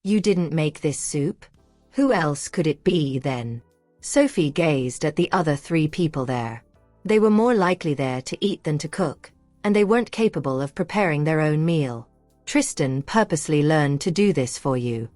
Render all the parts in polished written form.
You didn't make this soup? Who else could it be then? Sophie gazed at the other 3 people there. They were more likely there to eat than to cook, and they weren't capable of preparing their own meal. Tristan purposely learned to do this for you.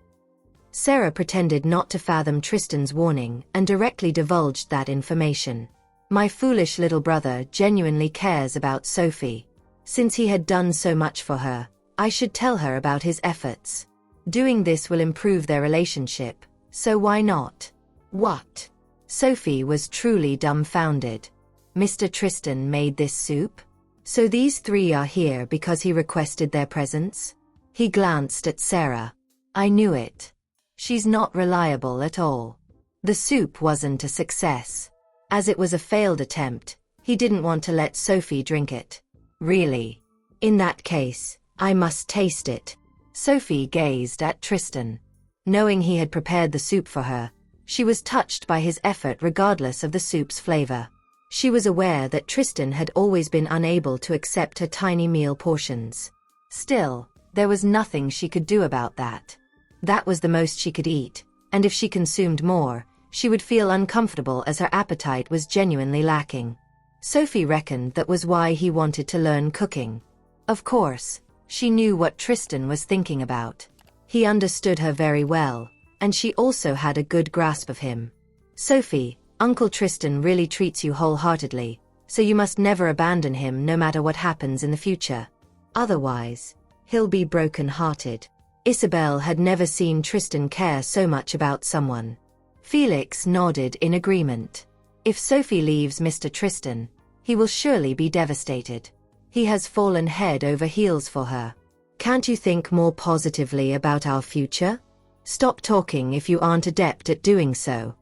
Sarah pretended not to fathom Tristan's warning and directly divulged that information. My foolish little brother genuinely cares about Sophie. Since he had done so much for her, I should tell her about his efforts. Doing this will improve their relationship, so why not? What? Sophie was truly dumbfounded. Mr. Tristan made this soup? So these 3 are here because he requested their presence? He glanced at Sarah. I knew it. She's not reliable at all. The soup wasn't a success. As it was a failed attempt, he didn't want to let Sophie drink it. Really? In that case, I must taste it. Sophie gazed at Tristan. Knowing he had prepared the soup for her, she was touched by his effort regardless of the soup's flavor. She was aware that Tristan had always been unable to accept her tiny meal portions. Still, there was nothing she could do about that. That was the most she could eat, and if she consumed more, she would feel uncomfortable as her appetite was genuinely lacking. Sophie reckoned that was why he wanted to learn cooking. Of course, she knew what Tristan was thinking about. He understood her very well, and she also had a good grasp of him. Sophie, Uncle Tristan really treats you wholeheartedly, so you must never abandon him no matter what happens in the future. Otherwise, he'll be broken-hearted. Isabel had never seen Tristan care so much about someone. Felix nodded in agreement. If Sophie leaves Mr. Tristan, he will surely be devastated. He has fallen head over heels for her. Can't you think more positively about our future? Stop talking if you aren't adept at doing so.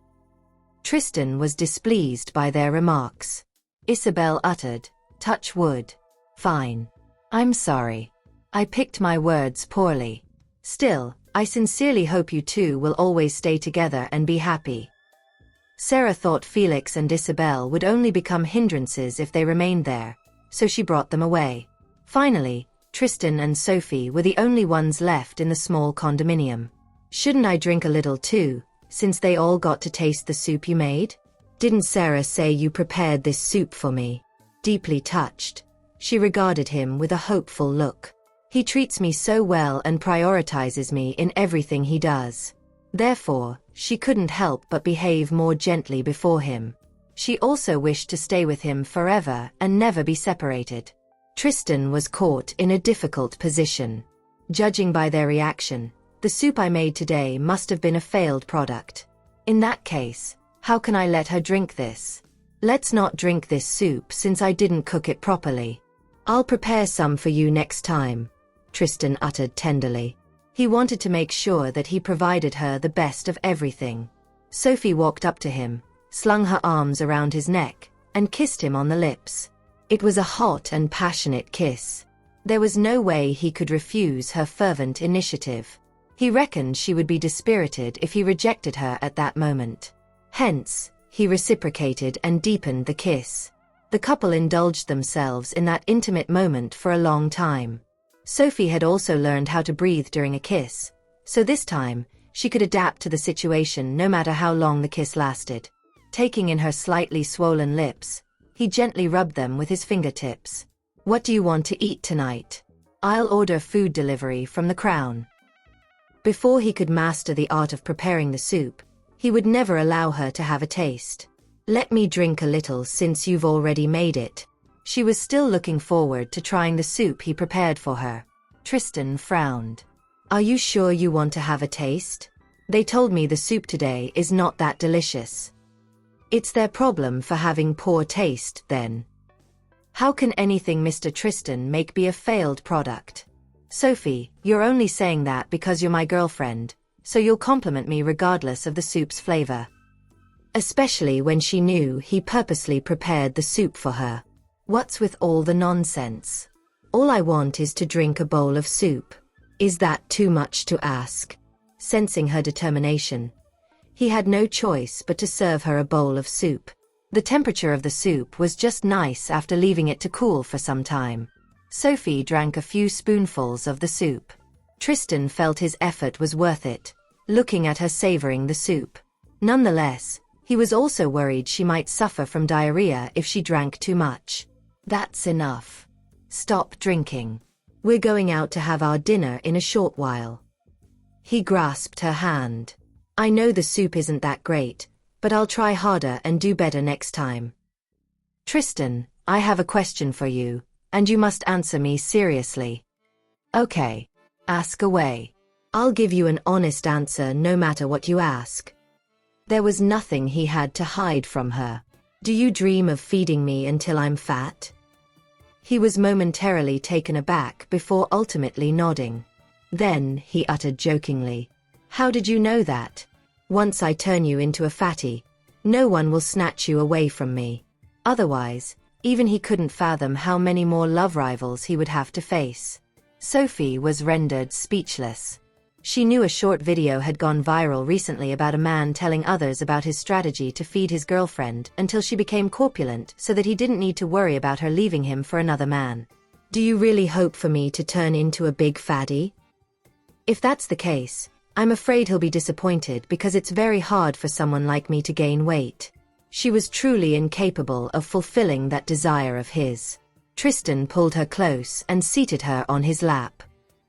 Tristan was displeased by their remarks. Isabel uttered, touch wood. Fine. I'm sorry. I picked my words poorly. Still, I sincerely hope you 2 will always stay together and be happy. Sarah thought Felix and Isabel would only become hindrances if they remained there, so she brought them away. Finally, Tristan and Sophie were the only ones left in the small condominium. Shouldn't I drink a little too, since they all got to taste the soup you made? Didn't Sarah say you prepared this soup for me? Deeply touched, she regarded him with a hopeful look. He treats me so well and prioritizes me in everything he does. Therefore, she couldn't help but behave more gently before him. She also wished to stay with him forever and never be separated. Tristan was caught in a difficult position. Judging by their reaction, the soup I made today must have been a failed product. In that case, how can I let her drink this? Let's not drink this soup since I didn't cook it properly. I'll prepare some for you next time, Tristan uttered tenderly. He wanted to make sure that he provided her the best of everything. Sophie walked up to him, slung her arms around his neck, and kissed him on the lips. It was a hot and passionate kiss. There was no way he could refuse her fervent initiative. He reckoned she would be dispirited if he rejected her at that moment. Hence, he reciprocated and deepened the kiss. The couple indulged themselves in that intimate moment for a long time. Sophie had also learned how to breathe during a kiss, so this time, she could adapt to the situation no matter how long the kiss lasted. Taking in her slightly swollen lips, he gently rubbed them with his fingertips. What do you want to eat tonight? I'll order food delivery from the Crown. Before he could master the art of preparing the soup, he would never allow her to have a taste. Let me drink a little since you've already made it. She was still looking forward to trying the soup he prepared for her. Tristan frowned. Are you sure you want to have a taste? They told me the soup today is not that delicious. It's their problem for having poor taste, then. How can anything Mr. Tristan make be a failed product? Sophie, you're only saying that because you're my girlfriend, so you'll compliment me regardless of the soup's flavor. Especially when she knew he purposely prepared the soup for her. What's with all the nonsense? All I want is to drink a bowl of soup. Is that too much to ask? Sensing her determination, he had no choice but to serve her a bowl of soup. The temperature of the soup was just nice after leaving it to cool for some time. Sophie drank a few spoonfuls of the soup. Tristan felt his effort was worth it, looking at her savoring the soup. Nonetheless, he was also worried she might suffer from diarrhea if she drank too much. That's enough. Stop drinking. We're going out to have our dinner in a short while. He grasped her hand. I know the soup isn't that great, but I'll try harder and do better next time. Tristan, I have a question for you, and you must answer me seriously. Okay. Ask away. I'll give you an honest answer no matter what you ask. There was nothing he had to hide from her. Do you dream of feeding me until I'm fat? He was momentarily taken aback before ultimately nodding. Then he uttered jokingly, how did you know that? Once I turn you into a fatty, no one will snatch you away from me. Otherwise, even he couldn't fathom how many more love rivals he would have to face. Sophie was rendered speechless. She knew a short video had gone viral recently about a man telling others about his strategy to feed his girlfriend until she became corpulent so that he didn't need to worry about her leaving him for another man. Do you really hope for me to turn into a big fatty? If that's the case, I'm afraid he'll be disappointed because it's very hard for someone like me to gain weight. She was truly incapable of fulfilling that desire of his. Tristan pulled her close and seated her on his lap.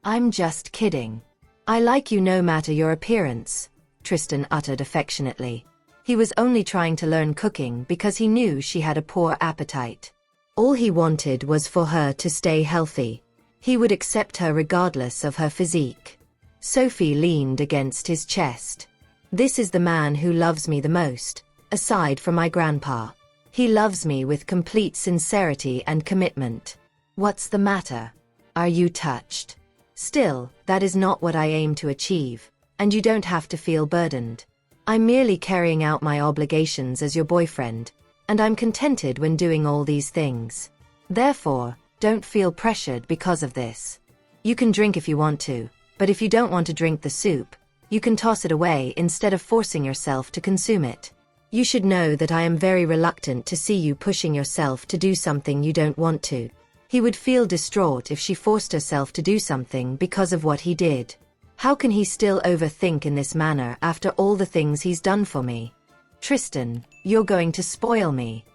I'm just kidding. I like you no matter your appearance, Tristan uttered affectionately. He was only trying to learn cooking because he knew she had a poor appetite. All he wanted was for her to stay healthy. He would accept her regardless of her physique. Sophie leaned against his chest. This is the man who loves me the most, aside from my grandpa. He loves me with complete sincerity and commitment. What's the matter? Are you touched? Still, that is not what I aim to achieve, and you don't have to feel burdened. I'm merely carrying out my obligations as your boyfriend, and I'm contented when doing all these things. Therefore, don't feel pressured because of this. You can drink if you want to, but if you don't want to drink the soup, you can toss it away instead of forcing yourself to consume it. You should know that I am very reluctant to see you pushing yourself to do something you don't want to. He would feel distraught if she forced herself to do something because of what he did. How can he still overthink in this manner after all the things he's done for me? Tristan, you're going to spoil me.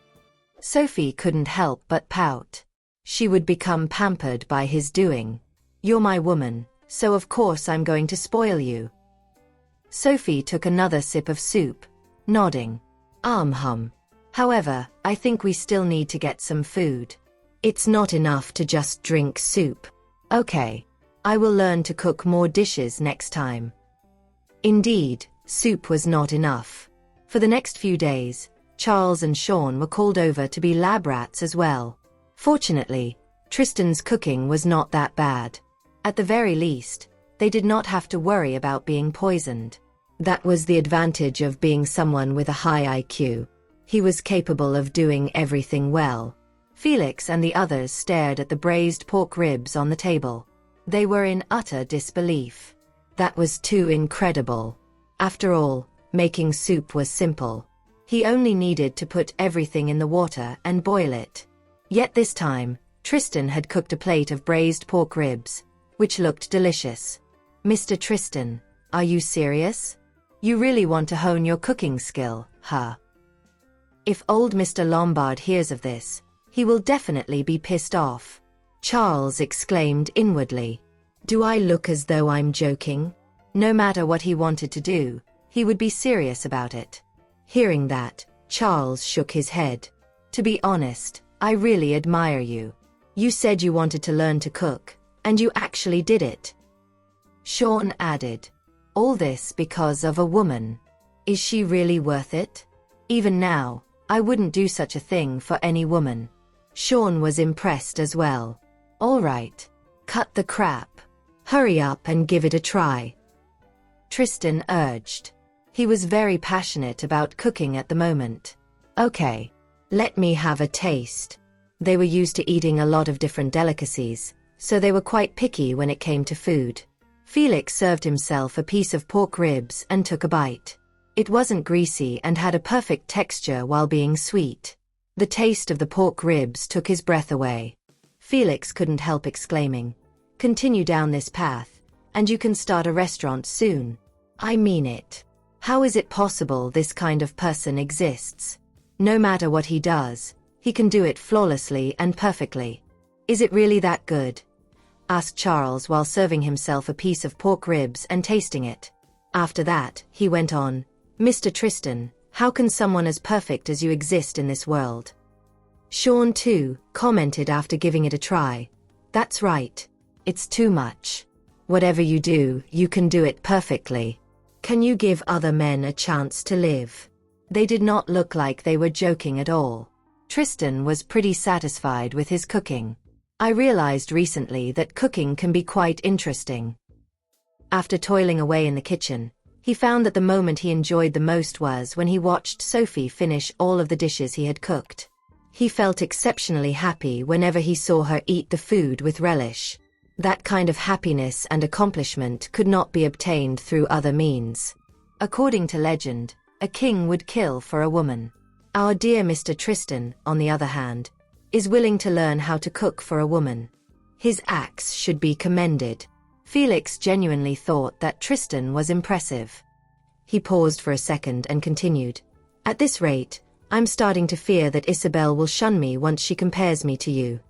Sophie couldn't help but pout. She would become pampered by his doing. You're my woman, so of course I'm going to spoil you. Sophie took another sip of soup, nodding. However, I think we still need to get some food. It's not enough to just drink soup. Okay. I will learn to cook more dishes next time. Indeed, soup was not enough. For the next few days, Charles and Sean were called over to be lab rats as well. Fortunately, Tristan's cooking was not that bad. At the very least, they did not have to worry about being poisoned. That was the advantage of being someone with a high IQ. He was capable of doing everything well. Felix and the others stared at the braised pork ribs on the table. They were in utter disbelief. That was too incredible. After all, making soup was simple. He only needed to put everything in the water and boil it. Yet this time, Tristan had cooked a plate of braised pork ribs, which looked delicious. Mr. Tristan, are you serious? You really want to hone your cooking skill, huh? If old Mr. Lombard hears of this, he will definitely be pissed off. Charles exclaimed inwardly. Do I look as though I'm joking? No matter what he wanted to do, he would be serious about it. Hearing that, Charles shook his head. To be honest, I really admire you. You said you wanted to learn to cook, and you actually did it. Sean added. All this because of a woman. Is she really worth it? Even now, I wouldn't do such a thing for any woman. Sean was impressed as well. All right. Cut the crap. Hurry up and give it a try. Tristan urged. He was very passionate about cooking at the moment. Okay. Let me have a taste. They were used to eating a lot of different delicacies, so they were quite picky when it came to food. Felix served himself a piece of pork ribs and took a bite. It wasn't greasy and had a perfect texture while being sweet. The taste of the pork ribs took his breath away. Felix couldn't help exclaiming, "Continue down this path, and you can start a restaurant soon. I mean it. How is it possible this kind of person exists? No matter what he does, he can do it flawlessly and perfectly. Is it really that good? Asked Charles while serving himself a piece of pork ribs and tasting it. After that, he went on, Mr. Tristan, how can someone as perfect as you exist in this world? Sean, too, commented after giving it a try. That's right. It's too much. Whatever you do, you can do it perfectly. Can you give other men a chance to live? They did not look like they were joking at all. Tristan was pretty satisfied with his cooking. I realized recently that cooking can be quite interesting. After toiling away in the kitchen, he found that the moment he enjoyed the most was when he watched Sophie finish all of the dishes he had cooked. He felt exceptionally happy whenever he saw her eat the food with relish. That kind of happiness and accomplishment could not be obtained through other means. According to legend, a king would kill for a woman. Our dear Mr. Tristan, on the other hand, is willing to learn how to cook for a woman. His acts should be commended. Felix genuinely thought that Tristan was impressive. He paused for a second and continued, At this rate, I'm starting to fear that Isabel will shun me once she compares me to you.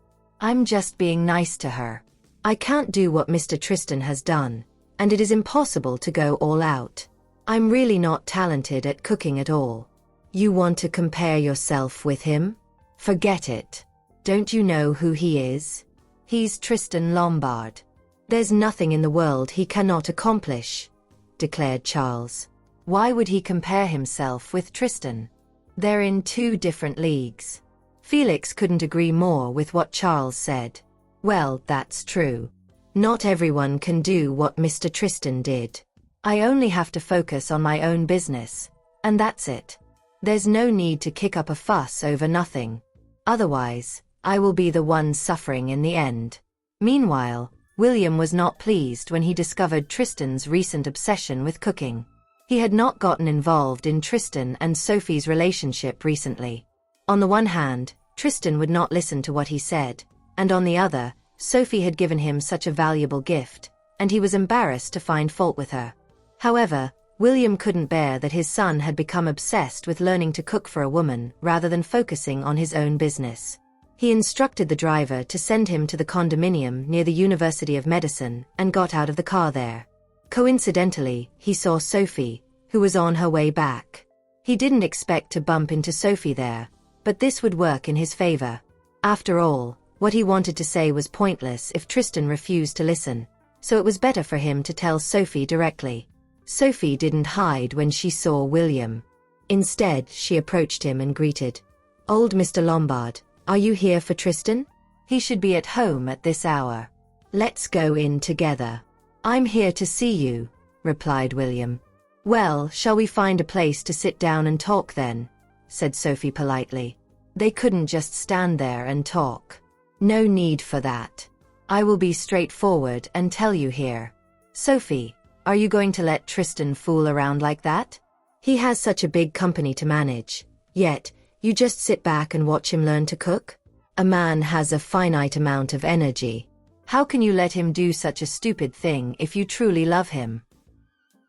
I'm just being nice to her. I can't do what Mr. Tristan has done, and it is impossible to go all out. I'm really not talented at cooking at all. You want to compare yourself with him? Forget it. Don't you know who he is? He's Tristan Lombard. There's nothing in the world he cannot accomplish, declared Charles. Why would he compare himself with Tristan? They're in two different leagues. Felix couldn't agree more with what Charles said. Well, that's true. Not everyone can do what Mr. Tristan did. I only have to focus on my own business, and that's it. There's no need to kick up a fuss over nothing. Otherwise, I will be the one suffering in the end. Meanwhile, William was not pleased when he discovered Tristan's recent obsession with cooking. He had not gotten involved in Tristan and Sophie's relationship recently. On the one hand, Tristan would not listen to what he said, and on the other, Sophie had given him such a valuable gift, and he was embarrassed to find fault with her. However, William couldn't bear that his son had become obsessed with learning to cook for a woman rather than focusing on his own business. He instructed the driver to send him to the condominium near the University of Medicine and got out of the car there. Coincidentally, he saw Sophie, who was on her way back. He didn't expect to bump into Sophie there, but this would work in his favor. After all, what he wanted to say was pointless if Tristan refused to listen, so it was better for him to tell Sophie directly. Sophie didn't hide when she saw William. Instead, she approached him and greeted, "Old Mr. Lombard, are you here for Tristan? He should be at home at this hour. Let's go in together." "I'm here to see you," replied William. "Well, shall we find a place to sit down and talk then?" said Sophie politely. They couldn't just stand there and talk. "No need for that. I will be straightforward and tell you here. Sophie, are you going to let Tristan fool around like that? He has such a big company to manage, yet you just sit back and watch him learn to cook? A man has a finite amount of energy. How can you let him do such a stupid thing if you truly love him?"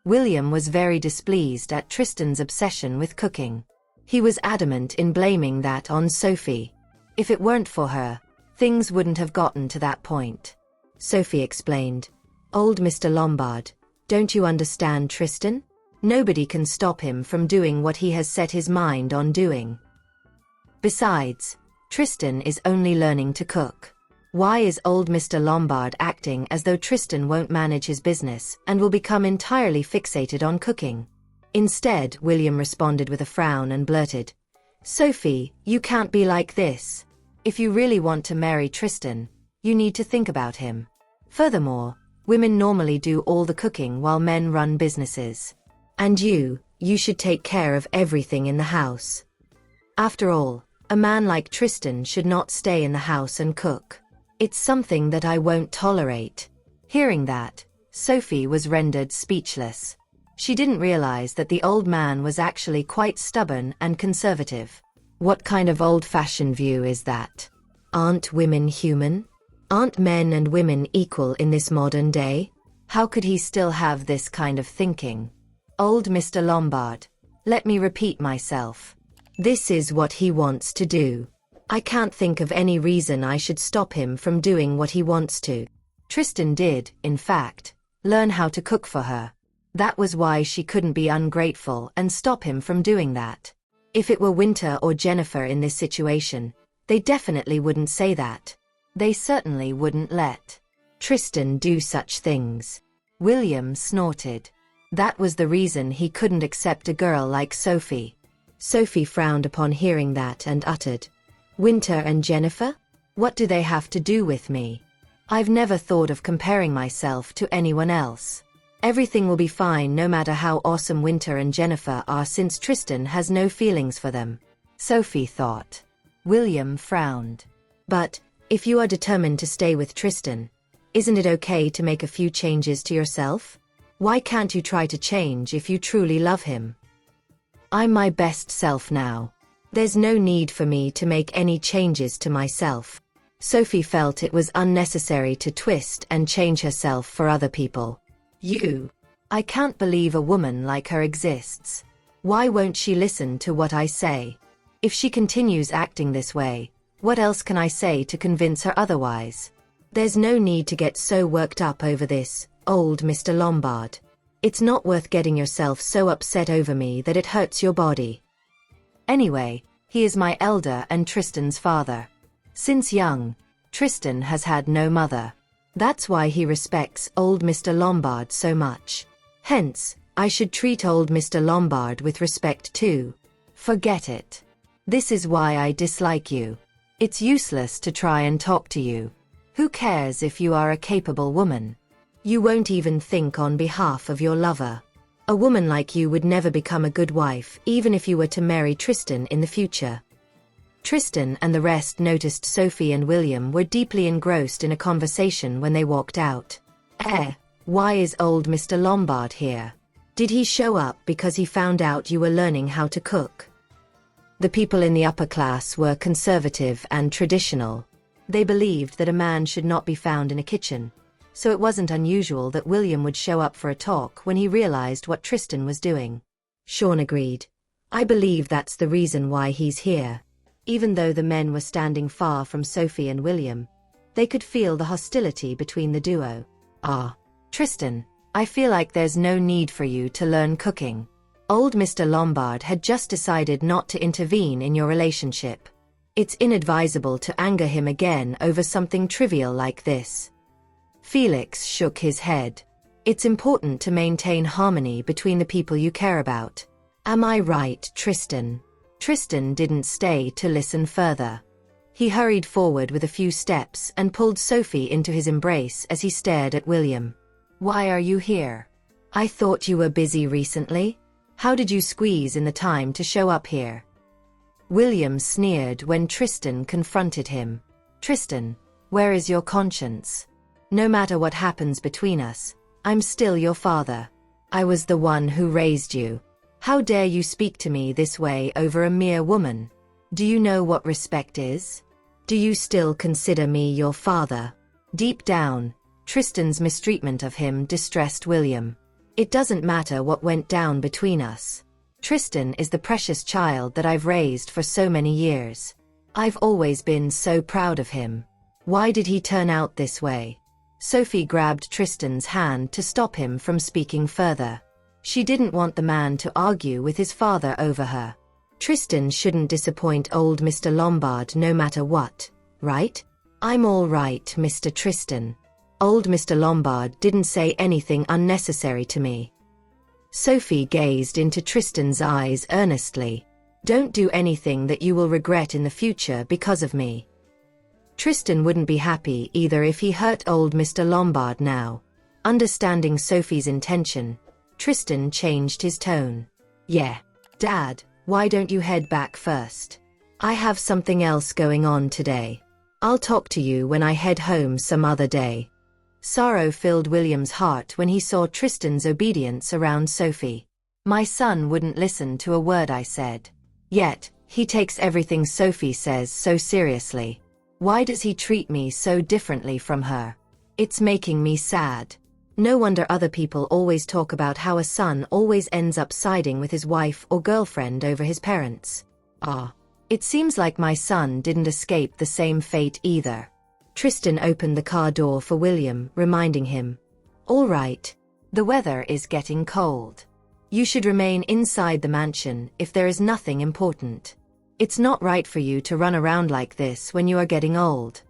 William was very displeased at Tristan's obsession with cooking. He was adamant in blaming that on Sophie. If it weren't for her, things wouldn't have gotten to that point. Sophie explained, "Old Mr. Lombard, don't you understand Tristan? Nobody can stop him from doing what he has set his mind on doing. Besides, Tristan is only learning to cook. Why is old Mr. Lombard acting as though Tristan won't manage his business and will become entirely fixated on cooking?" Instead, William responded with a frown and blurted, "Sophie, you can't be like this. If you really want to marry Tristan, you need to think about him. Furthermore, women normally do all the cooking while men run businesses. And you should take care of everything in the house. After all, a man like Tristan should not stay in the house and cook. It's something that I won't tolerate." Hearing that, Sophie was rendered speechless. She didn't realize that the old man was actually quite stubborn and conservative. What kind of old-fashioned view is that? Aren't women human? Aren't men and women equal in this modern day? How could he still have this kind of thinking? Old Mr. Lombard. Let me repeat myself. This is what he wants to do. I can't think of any reason I should stop him from doing what he wants to. Tristan did, in fact, learn how to cook for her. That was why she couldn't be ungrateful and stop him from doing that. If it were Winter or Jennifer in this situation, they definitely wouldn't say that. They certainly wouldn't let Tristan do such things. William snorted. That was the reason he couldn't accept a girl like Sophie. Sophie frowned upon hearing that and uttered, Winter and Jennifer? What do they have to do with me? I've never thought of comparing myself to anyone else. Everything will be fine no matter how awesome Winter and Jennifer are since Tristan has no feelings for them. Sophie thought. William frowned. But, if you are determined to stay with Tristan, isn't it okay to make a few changes to yourself? Why can't you try to change if you truly love him? I'm my best self now. There's no need for me to make any changes to myself. Sophie felt it was unnecessary to twist and change herself for other people. I can't believe a woman like her exists. Why won't she listen to what I say? If she continues acting this way, what else can I say to convince her otherwise? There's no need to get so worked up over this, old Mr. Lombard. It's not worth getting yourself so upset over me that it hurts your body. Anyway, he is my elder and Tristan's father. Since young, Tristan has had no mother. That's why he respects old Mr. Lombard so much. Hence, I should treat old Mr. Lombard with respect too. Forget it. This is why I dislike you. It's useless to try and talk to you. Who cares if you are a capable woman? You won't even think on behalf of your lover. A woman like you would never become a good wife even if you were to marry Tristan in the future. Tristan and the rest noticed Sophie and William were deeply engrossed in a conversation when they walked out. Why is old Mr. Lombard here? Did he show up because he found out you were learning how to cook? The people in the upper class were conservative and traditional. They believed that a man should not be found in a kitchen, so it wasn't unusual that William would show up for a talk when he realized what Tristan was doing. Sean agreed. I believe that's the reason why he's here. Even though the men were standing far from Sophie and William, they could feel the hostility between the duo. Tristan, I feel like there's no need for you to learn cooking. Old Mr. Lombard had just decided not to intervene in your relationship. It's inadvisable to anger him again over something trivial like this. Felix shook his head. It's important to maintain harmony between the people you care about. Am I right, Tristan? Tristan didn't stay to listen further. He hurried forward with a few steps and pulled Sophie into his embrace as he stared at William. Why are you here? I thought you were busy recently. How did you squeeze in the time to show up here? William sneered when Tristan confronted him. Tristan, where is your conscience? No matter what happens between us, I'm still your father. I was the one who raised you. How dare you speak to me this way over a mere woman? Do you know what respect is? Do you still consider me your father? Deep down, Tristan's mistreatment of him distressed William. It doesn't matter what went down between us. Tristan is the precious child that I've raised for so many years. I've always been so proud of him. Why did he turn out this way? Sophie grabbed Tristan's hand to stop him from speaking further. She didn't want the man to argue with his father over her. Tristan shouldn't disappoint old Mr. Lombard no matter what, right? I'm all right, Mr. Tristan. Old Mr. Lombard didn't say anything unnecessary to me. Sophie gazed into Tristan's eyes earnestly. Don't do anything that you will regret in the future because of me. Tristan wouldn't be happy either if he hurt old Mr. Lombard now. Understanding Sophie's intention, Tristan changed his tone. Yeah, Dad, why don't you head back first? I have something else going on today. I'll talk to you when I head home some other day. Sorrow filled William's heart when he saw Tristan's obedience around Sophie. My son wouldn't listen to a word I said. Yet, he takes everything Sophie says so seriously. Why does he treat me so differently from her? It's making me sad. No wonder other people always talk about how a son always ends up siding with his wife or girlfriend over his parents. It seems like my son didn't escape the same fate either. Tristan opened the car door for William, reminding him, "All right. The weather is getting cold. You should remain inside the mansion if there is nothing important. It's not right for you to run around like this when you are getting old."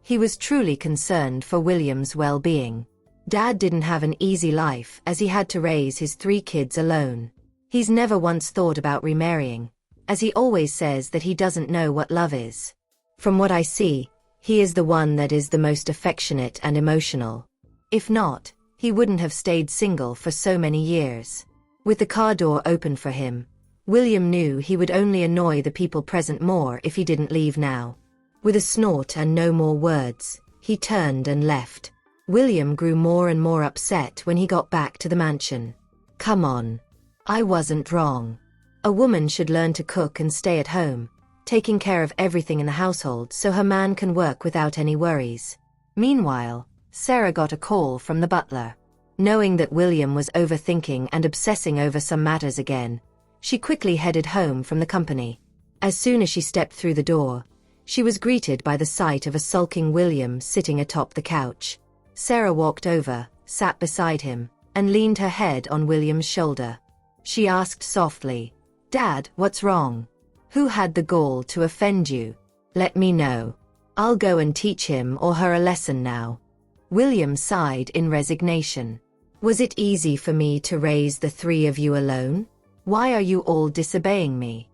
He was truly concerned for William's well-being. Dad didn't have an easy life as he had to raise his 3 kids alone. He's never once thought about remarrying, as he always says that he doesn't know what love is. From what I see, he is the one that is the most affectionate and emotional. If not, he wouldn't have stayed single for so many years. With the car door open for him, William knew he would only annoy the people present more if he didn't leave now. With a snort and no more words, he turned and left. William grew more and more upset when he got back to the mansion. Come on. I wasn't wrong. A woman should learn to cook and stay at home, taking care of everything in the household so her man can work without any worries. Meanwhile, Sarah got a call from the butler. Knowing that William was overthinking and obsessing over some matters again, she quickly headed home from the company. As soon as she stepped through the door, she was greeted by the sight of a sulking William sitting atop the couch. Sarah walked over, sat beside him, and leaned her head on William's shoulder. She asked softly, "Dad, what's wrong? Who had the gall to offend you? Let me know. I'll go and teach him or her a lesson now." William sighed in resignation. "Was it easy for me to raise the 3 of you alone? Why are you all disobeying me?"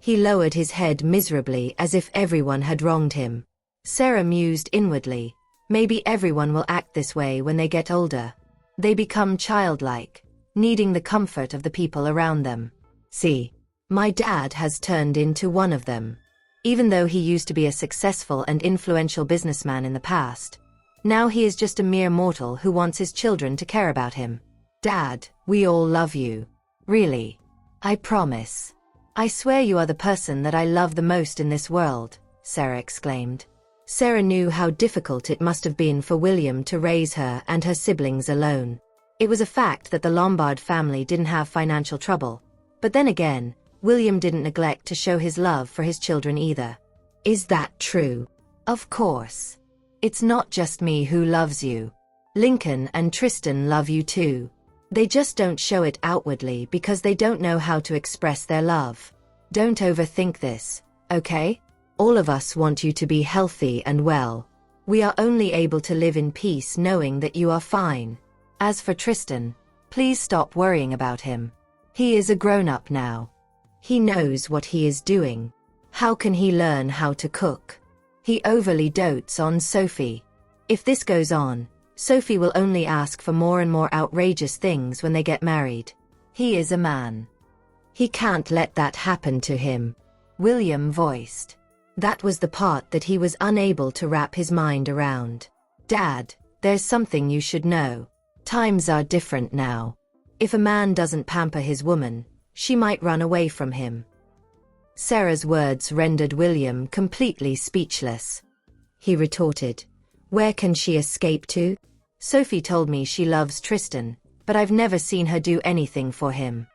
He lowered his head miserably as if everyone had wronged him. Sarah mused inwardly, maybe everyone will act this way when they get older. They become childlike, needing the comfort of the people around them. See, my dad has turned into one of them. Even though he used to be a successful and influential businessman in the past, now he is just a mere mortal who wants his children to care about him. Dad, we all love you. Really. I promise. I swear you are the person that I love the most in this world, Sarah exclaimed. Sarah knew how difficult it must have been for William to raise her and her siblings alone. It was a fact that the Lombard family didn't have financial trouble. But then again, William didn't neglect to show his love for his children either. Is that true? Of course. It's not just me who loves you. Lincoln and Tristan love you too. They just don't show it outwardly because they don't know how to express their love. Don't overthink this, okay? All of us want you to be healthy and well. We are only able to live in peace knowing that you are fine. As for Tristan, please stop worrying about him. He is a grown-up now. He knows what he is doing. How can he learn how to cook? He overly dotes on Sophie. If this goes on, Sophie will only ask for more and more outrageous things when they get married. He is a man. He can't let that happen to him, William voiced. That was the part that he was unable to wrap his mind around. Dad, there's something you should know. Times are different now. If a man doesn't pamper his woman, she might run away from him. Sarah's words rendered William completely speechless. He retorted, "Where can she escape to? Sophie told me she loves Tristan, but I've never seen her do anything for him."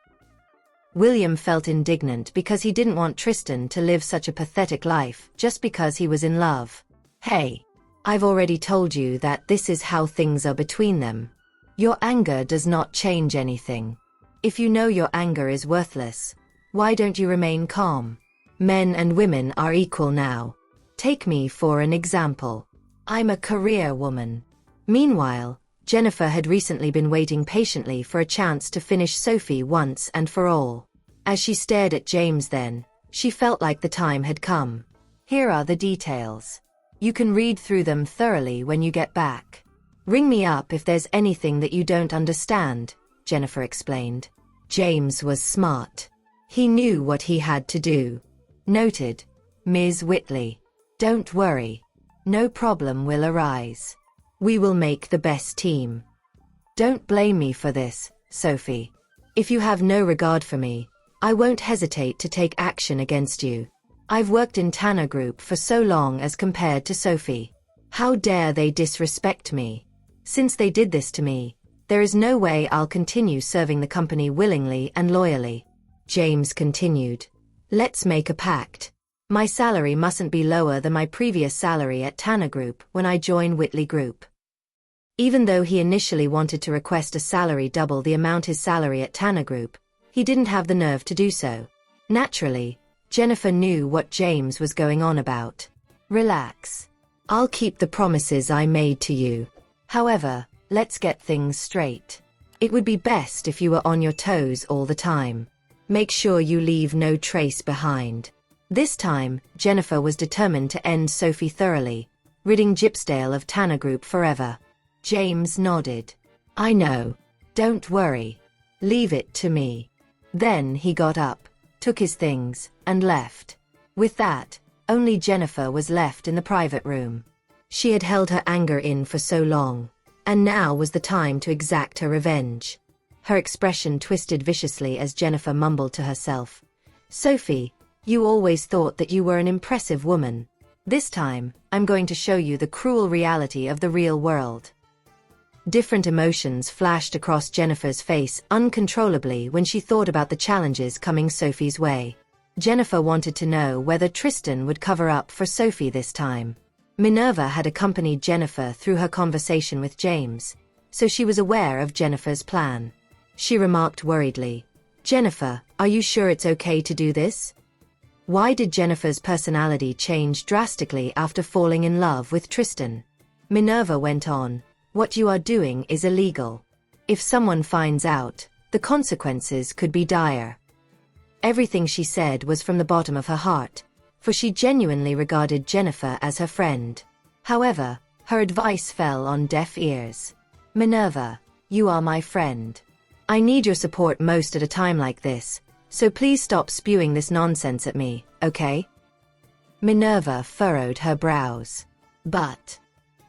William felt indignant because he didn't want Tristan to live such a pathetic life just because he was in love. Hey, I've already told you that this is how things are between them. Your anger does not change anything. If you know your anger is worthless, why don't you remain calm? Men and women are equal now. Take me for an example. I'm a career woman. Meanwhile, Jennifer had recently been waiting patiently for a chance to finish Sophie once and for all. As she stared at James then, she felt like the time had come. Here are the details. You can read through them thoroughly when you get back. Ring me up if there's anything that you don't understand, Jennifer explained. James was smart. He knew what he had to do. Noted, Ms. Whitley. Don't worry. No problem will arise. We will make the best team. Don't blame me for this, Sophie. If you have no regard for me, I won't hesitate to take action against you. I've worked in Tanner Group for so long as compared to Sophie. How dare they disrespect me? Since they did this to me, there is no way I'll continue serving the company willingly and loyally. James continued. Let's make a pact. My salary mustn't be lower than my previous salary at Tanner Group when I join Whitley Group. Even though he initially wanted to request a salary double the amount his salary at Tanner Group, he didn't have the nerve to do so. Naturally, Jennifer knew what James was going on about. Relax. I'll keep the promises I made to you. However, let's get things straight. It would be best if you were on your toes all the time. Make sure you leave no trace behind. This time, Jennifer was determined to end Sophie thoroughly, ridding Gypsdale of Tanner Group forever. James nodded. I know. Don't worry. Leave it to me. Then he got up, took his things, and left. With that, only Jennifer was left in the private room. She had held her anger in for so long, and now was the time to exact her revenge. Her expression twisted viciously as Jennifer mumbled to herself. Sophie, you always thought that you were an impressive woman. This time, I'm going to show you the cruel reality of the real world. Different emotions flashed across Jennifer's face uncontrollably when she thought about the challenges coming Sophie's way. Jennifer wanted to know whether Tristan would cover up for Sophie this time. Minerva had accompanied Jennifer through her conversation with James, so she was aware of Jennifer's plan. She remarked worriedly, Jennifer, are you sure it's okay to do this? Why did Jennifer's personality change drastically after falling in love with Tristan? Minerva went on, what you are doing is illegal. If someone finds out, the consequences could be dire. Everything she said was from the bottom of her heart, for she genuinely regarded Jennifer as her friend. However, her advice fell on deaf ears. Minerva, you are my friend. I need your support most at a time like this, so please stop spewing this nonsense at me, okay? Minerva furrowed her brows. But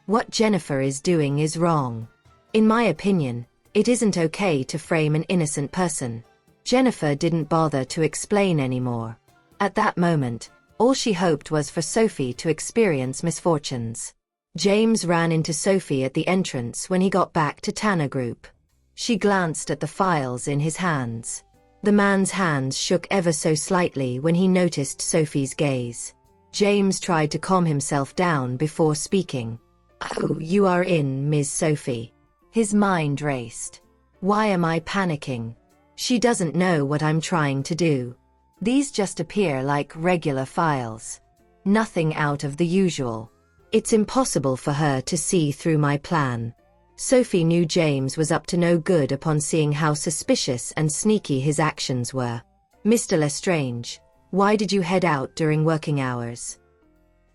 what Jennifer is doing is wrong. In my opinion, it isn't okay to frame an innocent person. Jennifer didn't bother to explain anymore. At that moment, all she hoped was for Sophie to experience misfortunes. James ran into Sophie at the entrance when he got back to Tanner Group. She glanced at the files in his hands. The man's hands shook ever so slightly when he noticed Sophie's gaze. James tried to calm himself down before speaking. Oh, you are in, Ms. Sophie. His mind raced. Why am I panicking? She doesn't know what I'm trying to do. These just appear like regular files. Nothing out of the usual. It's impossible for her to see through my plan. Sophie knew James was up to no good upon seeing how suspicious and sneaky his actions were. Mr. Lestrange, why did you head out during working hours?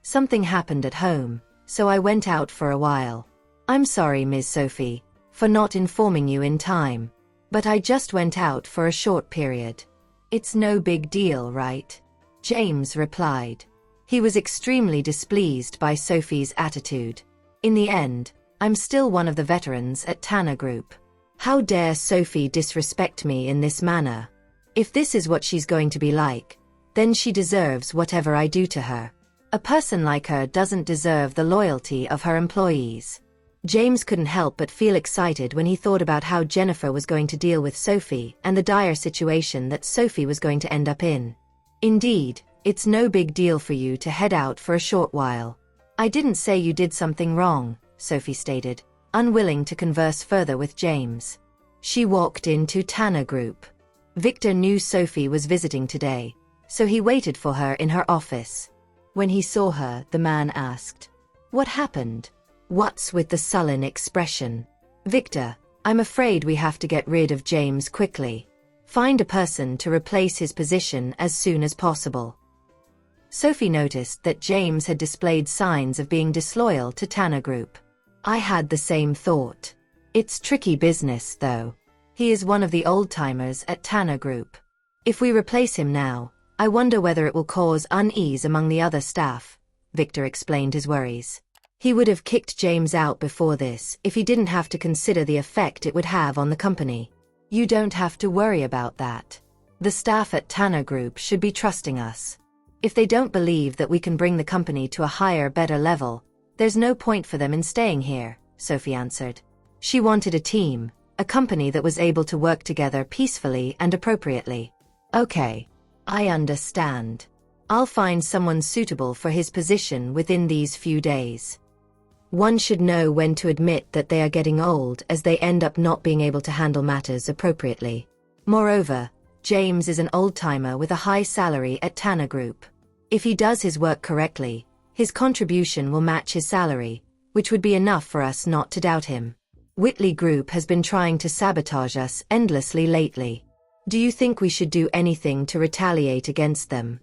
Something happened at home, so I went out for a while. I'm sorry, Ms. Sophie, for not informing you in time. But I just went out for a short period. It's no big deal, right? James replied. He was extremely displeased by Sophie's attitude. In the end, I'm still one of the veterans at Tanner Group. How dare Sophie disrespect me in this manner? If this is what she's going to be like, then she deserves whatever I do to her. A person like her doesn't deserve the loyalty of her employees. James couldn't help but feel excited when he thought about how Jennifer was going to deal with Sophie and the dire situation that Sophie was going to end up in. Indeed, it's no big deal for you to head out for a short while. I didn't say you did something wrong, Sophie stated, unwilling to converse further with James. She walked into Tanner Group. Victor knew Sophie was visiting today, so he waited for her in her office. When he saw her, the man asked, "What happened? What's with the sullen expression?" "Victor, I'm afraid we have to get rid of James quickly. Find a person to replace his position as soon as possible." Sophie noticed that James had displayed signs of being disloyal to Tanner Group. I had the same thought. It's tricky business, though. He is one of the old-timers at Tanner Group. If we replace him now, I wonder whether it will cause unease among the other staff, Victor explained his worries. He would have kicked James out before this if he didn't have to consider the effect it would have on the company. You don't have to worry about that. The staff at Tanner Group should be trusting us. If they don't believe that we can bring the company to a higher, better level, there's no point for them in staying here, Sophie answered. She wanted a team, a company that was able to work together peacefully and appropriately. Okay. I understand. I'll find someone suitable for his position within these few days. One should know when to admit that they are getting old, as they end up not being able to handle matters appropriately. Moreover, James is an old-timer with a high salary at Tanner Group. If he does his work correctly, his contribution will match his salary, which would be enough for us not to doubt him. Whitley Group has been trying to sabotage us endlessly lately. Do you think we should do anything to retaliate against them?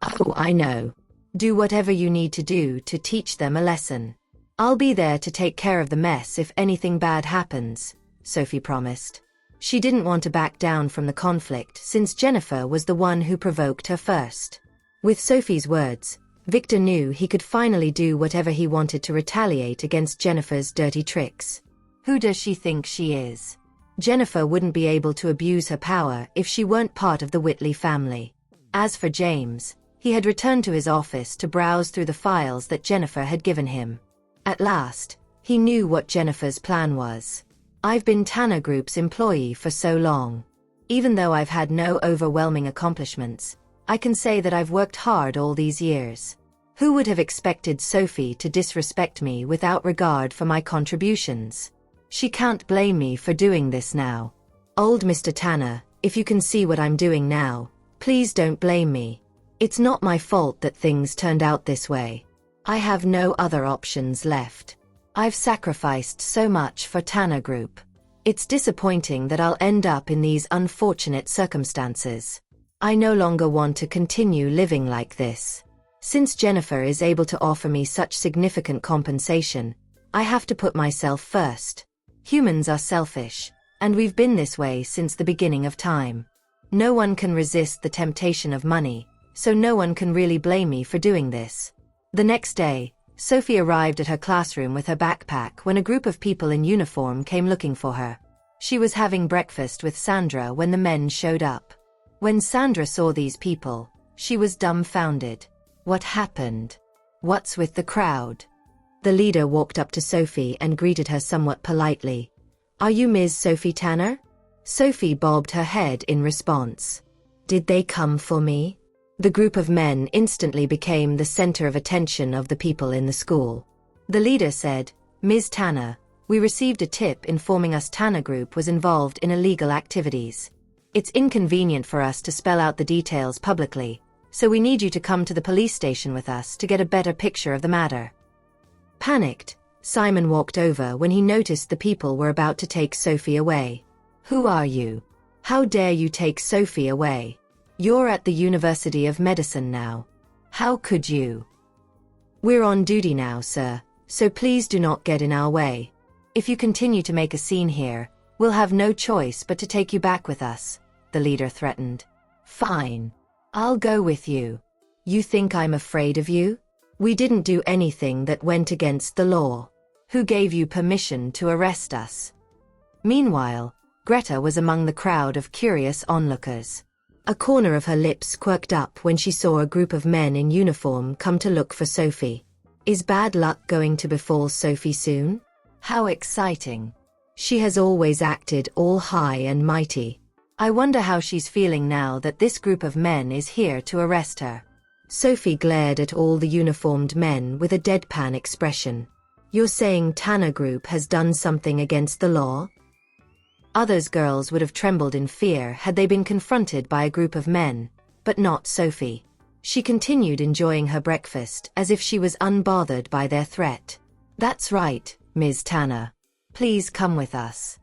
Oh, I know. Do whatever you need to do to teach them a lesson. I'll be there to take care of the mess if anything bad happens, Sophie promised. She didn't want to back down from the conflict since Jennifer was the one who provoked her first. With Sophie's words, Victor knew he could finally do whatever he wanted to retaliate against Jennifer's dirty tricks. Who does she think she is? Jennifer wouldn't be able to abuse her power if she weren't part of the Whitley family. As for James, he had returned to his office to browse through the files that Jennifer had given him. At last, he knew what Jennifer's plan was. I've been Tanner Group's employee for so long. Even though I've had no overwhelming accomplishments, I can say that I've worked hard all these years. Who would have expected Sophie to disrespect me without regard for my contributions? She can't blame me for doing this now. Old Mr. Tanner, if you can see what I'm doing now, please don't blame me. It's not my fault that things turned out this way. I have no other options left. I've sacrificed so much for Tanner Group. It's disappointing that I'll end up in these unfortunate circumstances. I no longer want to continue living like this. Since Jennifer is able to offer me such significant compensation, I have to put myself first. Humans are selfish, and we've been this way since the beginning of time. No one can resist the temptation of money, so no one can really blame me for doing this. The next day, Sophie arrived at her classroom with her backpack when a group of people in uniform came looking for her. She was having breakfast with Sandra when the men showed up. When Sandra saw these people, she was dumbfounded. What happened? What's with the crowd? The leader walked up to Sophie and greeted her somewhat politely. Are you Ms. Sophie Tanner? Sophie bobbed her head in response. Did they come for me? The group of men instantly became the center of attention of the people in the school. The leader said, Ms. Tanner, we received a tip informing us Tanner Group was involved in illegal activities. It's inconvenient for us to spell out the details publicly, so we need you to come to the police station with us to get a better picture of the matter. Panicked, Simon walked over when he noticed the people were about to take Sophie away. Who are you? How dare you take Sophie away? You're at the University of Medicine now. How could you? We're on duty now, sir, so please do not get in our way. If you continue to make a scene here, we'll have no choice but to take you back with us, the leader threatened. Fine. I'll go with you. You think I'm afraid of you? We didn't do anything that went against the law. Who gave you permission to arrest us? Meanwhile, Greta was among the crowd of curious onlookers. A corner of her lips quirked up when she saw a group of men in uniform come to look for Sophie. Is bad luck going to befall Sophie soon? How exciting. She has always acted all high and mighty. I wonder how she's feeling now that this group of men is here to arrest her. Sophie glared at all the uniformed men with a deadpan expression. You're saying Tanner Group has done something against the law? Others girls would have trembled in fear had they been confronted by a group of men, but not Sophie. She continued enjoying her breakfast as if she was unbothered by their threat. That's right, Ms. Tanner. Please come with us.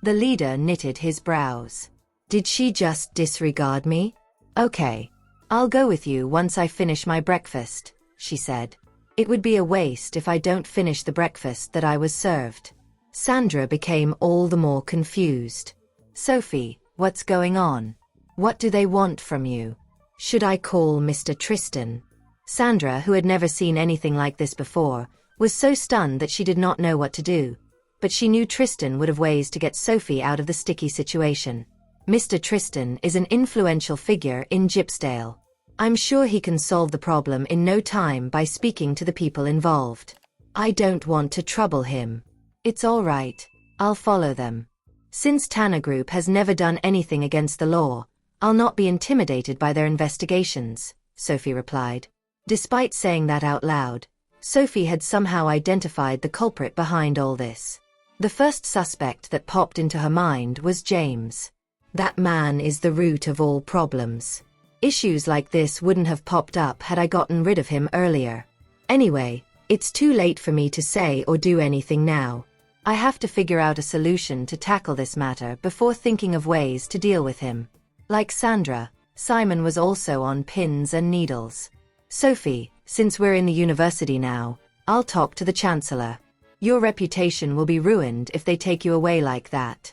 The leader knitted his brows. Did she just disregard me? Okay. I'll go with you once I finish my breakfast, she said. It would be a waste if I don't finish the breakfast that I was served. Sandra became all the more confused. Sophie, what's going on? What do they want from you? Should I call Mr. Tristan? Sandra, who had never seen anything like this before, was so stunned that she did not know what to do. But she knew Tristan would have ways to get Sophie out of the sticky situation. Mr. Tristan is an influential figure in Gypsdale. I'm sure he can solve the problem in no time by speaking to the people involved. I don't want to trouble him. It's all right. I'll follow them. Since Tanner Group has never done anything against the law, I'll not be intimidated by their investigations, Sophie replied. Despite saying that out loud, Sophie had somehow identified the culprit behind all this. The first suspect that popped into her mind was James. That man is the root of all problems. Issues like this wouldn't have popped up had I gotten rid of him earlier. Anyway, it's too late for me to say or do anything now. I have to figure out a solution to tackle this matter before thinking of ways to deal with him. Like Sandra, Simon was also on pins and needles. Sophie, since we're in the university now, I'll talk to the Chancellor. Your reputation will be ruined if they take you away like that.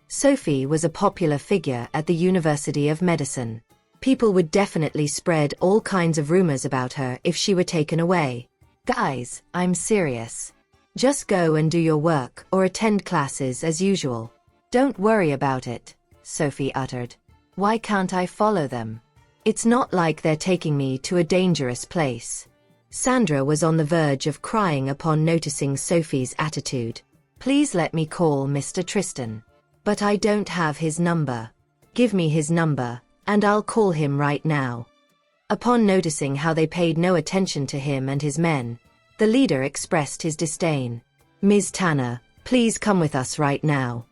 Sophie was a popular figure at the University of Medicine. People would definitely spread all kinds of rumors about her if she were taken away. Guys, I'm serious. Just go and do your work or attend classes as usual. Don't worry about it, Sophie uttered. Why can't I follow them? It's not like they're taking me to a dangerous place. Sandra was on the verge of crying upon noticing Sophie's attitude. Please let me call Mr. Tristan. But I don't have his number. Give me his number, and I'll call him right now. Upon noticing how they paid no attention to him and his men, the leader expressed his disdain. Ms. Tanner, please come with us right now.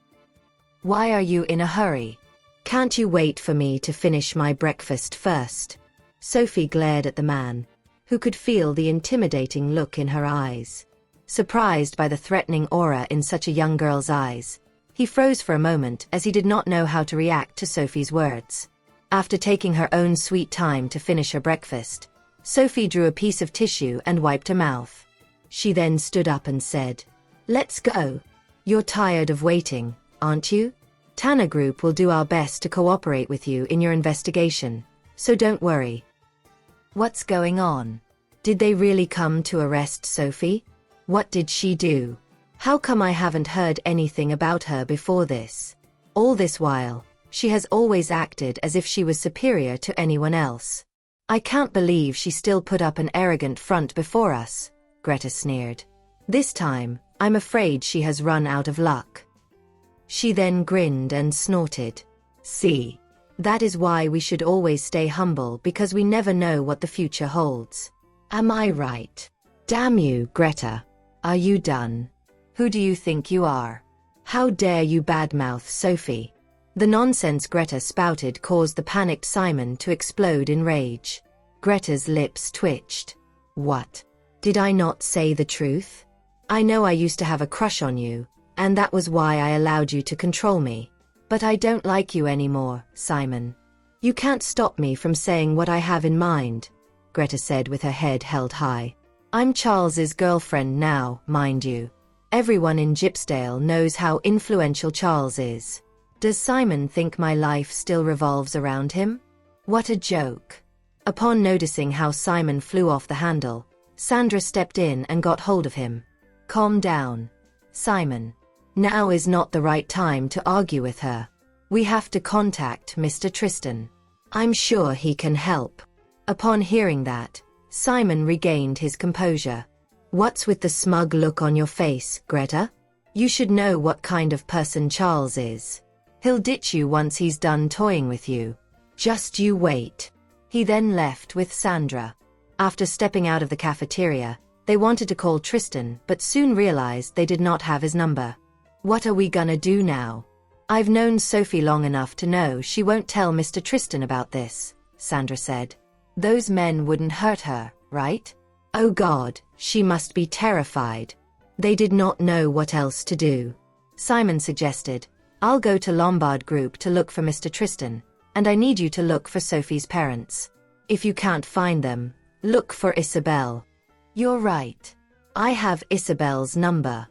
Why are you in a hurry? Can't you wait for me to finish my breakfast first? Sophie glared at the man, who could feel the intimidating look in her eyes. Surprised by the threatening aura in such a young girl's eyes, he froze for a moment as he did not know how to react to Sophie's words. After taking her own sweet time to finish her breakfast, Sophie drew a piece of tissue and wiped her mouth. She then stood up and said, "Let's go. You're tired of waiting, aren't you? Tanner Group will do our best to cooperate with you in your investigation, so don't worry." What's going on? Did they really come to arrest Sophie? What did she do? How come I haven't heard anything about her before this? All this while, she has always acted as if she was superior to anyone else. I can't believe she still put up an arrogant front before us, Greta sneered. This time, I'm afraid she has run out of luck. She then grinned and snorted. See, that is why we should always stay humble, because we never know what the future holds. Am I right? Damn you, Greta. Are you done? Who do you think you are? How dare you badmouth Sophie? The nonsense Greta spouted caused the panicked Simon to explode in rage. Greta's lips twitched. What? Did I not say the truth? I know I used to have a crush on you, and that was why I allowed you to control me. But I don't like you anymore, Simon. You can't stop me from saying what I have in mind, Greta said with her head held high. I'm Charles's girlfriend now, mind you. Everyone in Gypsdale knows how influential Charles is. Does Simon think my life still revolves around him? What a joke. Upon noticing how Simon flew off the handle, Sandra stepped in and got hold of him. Calm down, Simon. Now is not the right time to argue with her. We have to contact Mr. Tristan. I'm sure he can help. Upon hearing that, Simon regained his composure. What's with the smug look on your face, Greta? You should know what kind of person Charles is. He'll ditch you once he's done toying with you. Just you wait. He then left with Sandra. After stepping out of the cafeteria, they wanted to call Tristan but soon realized they did not have his number. What are we gonna do now? I've known Sophie long enough to know she won't tell Mr. Tristan about this, Sandra said. Those men wouldn't hurt her, right? Oh God, she must be terrified. They did not know what else to do. Simon suggested, I'll go to Lombard Group to look for Mr. Tristan, and I need you to look for Sophie's parents. If you can't find them, look for Isabel. You're right. I have Isabel's number.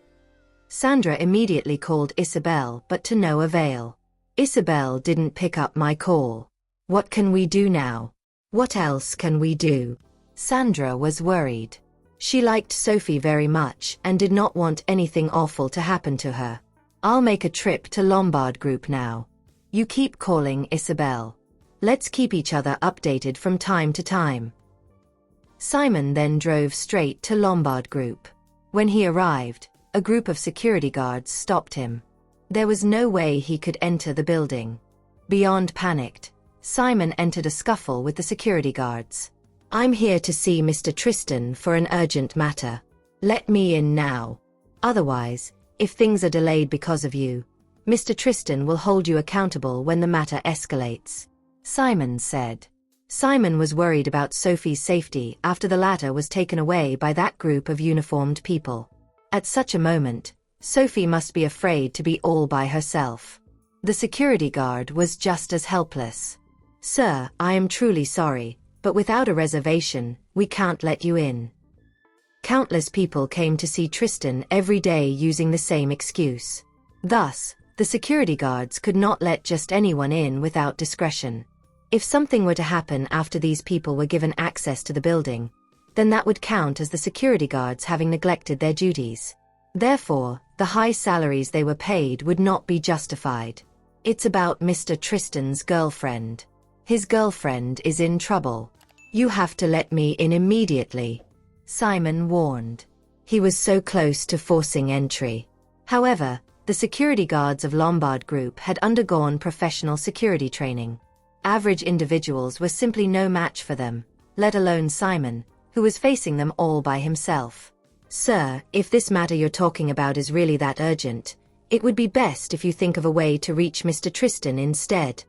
Sandra immediately called Isabel but to no avail. Isabel didn't pick up my call. What can we do now? What else can we do? Sandra was worried. She liked Sophie very much and did not want anything awful to happen to her. I'll make a trip to Lombard Group now. You keep calling Isabel. Let's keep each other updated from time to time. Simon then drove straight to Lombard Group. When he arrived, a group of security guards stopped him. There was no way he could enter the building. Beyond panicked, Simon entered a scuffle with the security guards. "I'm here to see Mr. Tristan for an urgent matter. Let me in now. Otherwise, if things are delayed because of you, Mr. Tristan will hold you accountable when the matter escalates," Simon said. Simon was worried about Sophie's safety after the latter was taken away by that group of uniformed people. At such a moment, Sophie must be afraid to be all by herself. The security guard was just as helpless. "Sir, I am truly sorry, but without a reservation, we can't let you in." Countless people came to see Tristan every day using the same excuse. Thus, the security guards could not let just anyone in without discretion. If something were to happen after these people were given access to the building, then that would count as the security guards having neglected their duties. Therefore, the high salaries they were paid would not be justified. "It's about Mr. Tristan's girlfriend. His girlfriend is in trouble. You have to let me in immediately," Simon warned. He was so close to forcing entry. However, the security guards of Lombard Group had undergone professional security training. Average individuals were simply no match for them, let alone Simon, who was facing them all by himself. "Sir, if this matter you're talking about is really that urgent, it would be best if you think of a way to reach Mr. Tristan instead."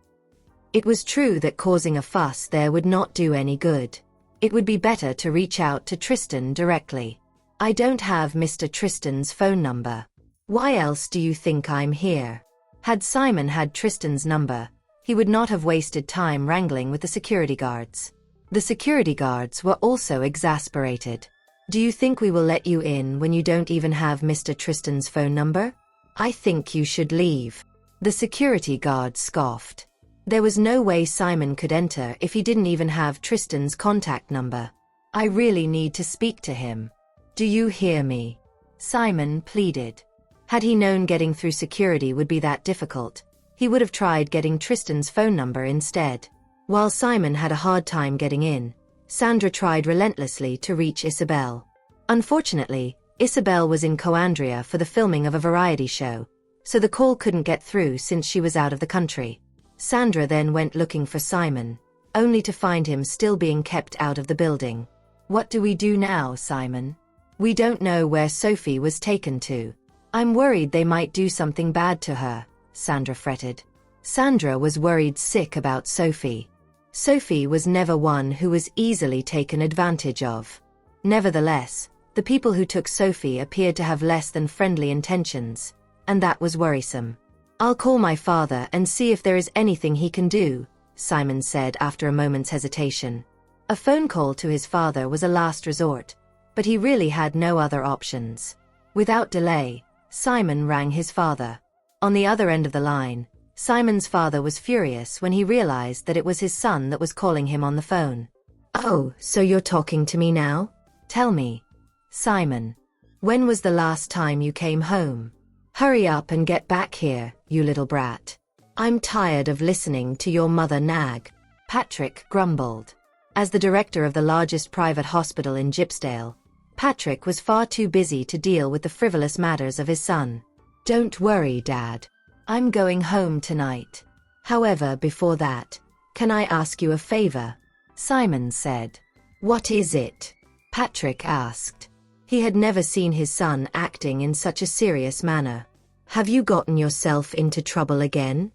It was true that causing a fuss there would not do any good. It would be better to reach out to Tristan directly. "I don't have Mr. Tristan's phone number. Why else do you think I'm here?" Had Simon had Tristan's number, he would not have wasted time wrangling with the security guards. The security guards were also exasperated. "Do you think we will let you in when you don't even have Mr. Tristan's phone number? I think you should leave." The security guard scoffed. There was no way Simon could enter if he didn't even have Tristan's contact number. "I really need to speak to him. Do you hear me?" Simon pleaded. Had he known getting through security would be that difficult, he would have tried getting Tristan's phone number instead. While Simon had a hard time getting in, Sandra tried relentlessly to reach Isabel. Unfortunately, Isabel was in Coandria for the filming of a variety show, so the call couldn't get through since she was out of the country. Sandra then went looking for Simon, only to find him still being kept out of the building. "What do we do now, Simon? We don't know where Sophie was taken to. I'm worried they might do something bad to her," Sandra fretted. Sandra was worried sick about Sophie. Sophie was never one who was easily taken advantage of. Nevertheless, the people who took Sophie appeared to have less than friendly intentions, and that was worrisome. "I'll call my father and see if there is anything he can do," Simon said after a moment's hesitation. A phone call to his father was a last resort, but he really had no other options. Without delay, Simon rang his father. On the other end of the line, Simon's father was furious when he realized that it was his son that was calling him on the phone. "Oh, so you're talking to me now? Tell me, Simon, when was the last time you came home? Hurry up and get back here, you little brat. I'm tired of listening to your mother nag," Patrick grumbled. As the director of the largest private hospital in Gypsdale, Patrick was far too busy to deal with the frivolous matters of his son. "Don't worry, Dad. I'm going home tonight. However, before that, can I ask you a favor?" Simon said. "What is it?" Patrick asked. He had never seen his son acting in such a serious manner. "Have you gotten yourself into trouble again?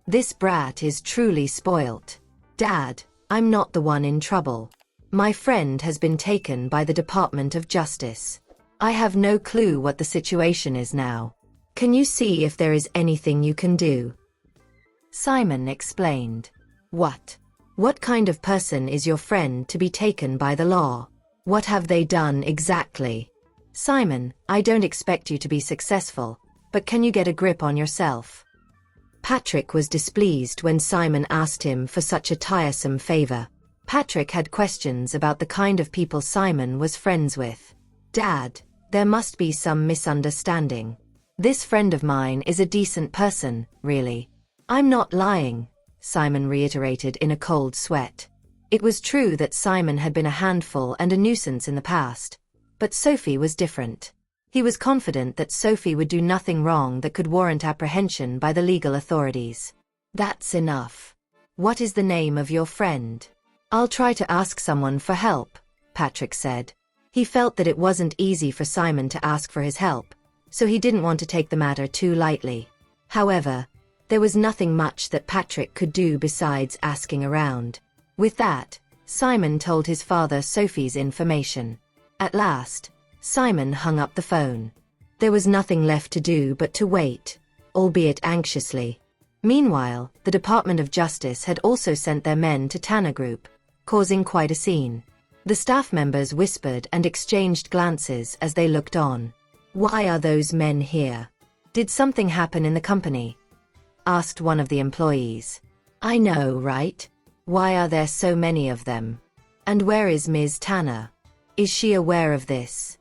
This brat is truly spoilt." "Dad, I'm not the one in trouble. My friend has been taken by the Department of Justice. I have no clue what the situation is now. Can you see if there is anything you can do?" Simon explained. "What? What kind of person is your friend to be taken by the law? What have they done exactly?" "Simon, I don't expect you to be successful, but can you get a grip on yourself?" Patrick was displeased when Simon asked him for such a tiresome favor. Patrick had questions about the kind of people Simon was friends with. "Dad, there must be some misunderstanding. This friend of mine is a decent person, really." "I'm not lying," Simon reiterated in a cold sweat. It was true that Simon had been a handful and a nuisance in the past, but Sophie was different. He was confident that Sophie would do nothing wrong that could warrant apprehension by the legal authorities. That's enough. What is the name of your friend? I'll try to ask someone for help, Patrick said. He felt that it wasn't easy for Simon to ask for his help, so he didn't want to take the matter too lightly. However, there was nothing much that Patrick could do besides asking around. With that, Simon told his father Sophie's information. At last, Simon hung up the phone. There was nothing left to do but to wait, albeit anxiously. Meanwhile, the Department of Justice had also sent their men to Tanner Group, causing quite a scene. The staff members whispered and exchanged glances as they looked on. Why are those men here? Did something happen in the company? Asked one of the employees. I know, right? Why are there so many of them? And where is Ms. Tanner? Is she aware of this?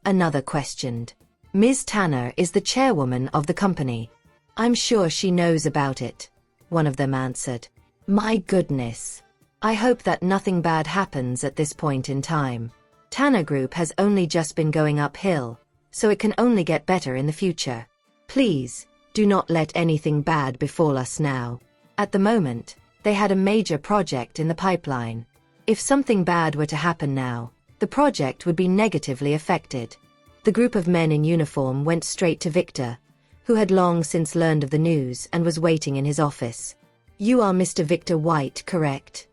Another questioned. Ms. Tanner is the chairwoman of the company. I'm sure she knows about it, one of them answered. My goodness. I hope that nothing bad happens at this point in time. Tanner Group has only just been going uphill, so it can only get better in the future. Please, do not let anything bad befall us now. At the moment, they had a major project in the pipeline. If something bad were to happen now, the project would be negatively affected. The group of men in uniform went straight to Victor, who had long since learned of the news and was waiting in his office. You are Mr. Victor White, correct?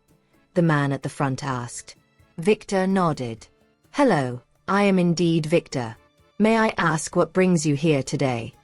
The man at the front asked. Victor nodded. Hello, I am indeed Victor. May I ask what brings you here today?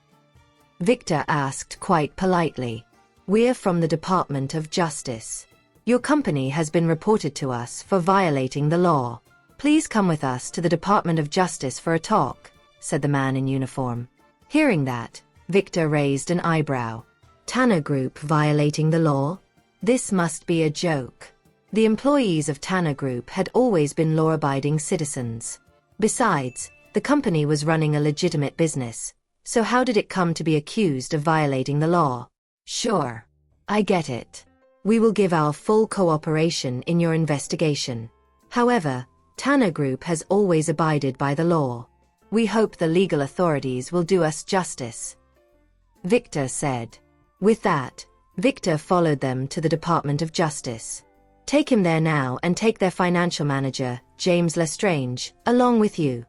Victor asked quite politely. We're from the Department of Justice. Your company has been reported to us for violating the law. Please come with us to the Department of Justice for a talk, said the man in uniform. Hearing that, Victor raised an eyebrow. Tanner Group violating the law? This must be a joke. The employees of Tanner Group had always been law-abiding citizens. Besides, the company was running a legitimate business, so how did it come to be accused of violating the law? Sure. I get it. We will give our full cooperation in your investigation. However, Tanner Group has always abided by the law. We hope the legal authorities will do us justice, Victor said. With that, Victor followed them to the Department of Justice. Take him there now and take their financial manager, James Lestrange, along with you,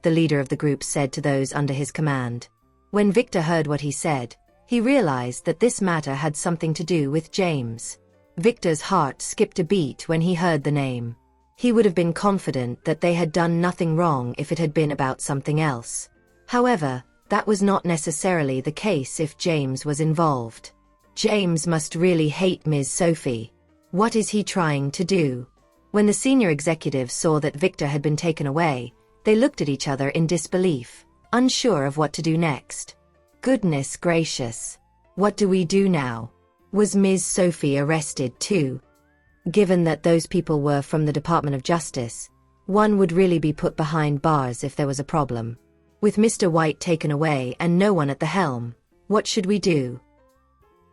the leader of the group said to those under his command. When Victor heard what he said, he realized that this matter had something to do with James. Victor's heart skipped a beat when he heard the name. He would have been confident that they had done nothing wrong if it had been about something else. However, that was not necessarily the case if James was involved. James must really hate Ms. Sophie. What is he trying to do? When the senior executives saw that Victor had been taken away, they looked at each other in disbelief, unsure of what to do next. Goodness gracious. What do we do now? Was Ms. Sophie arrested too? Given that those people were from the Department of Justice, one would really be put behind bars if there was a problem. With Mr. White taken away and no one at the helm, what should we do?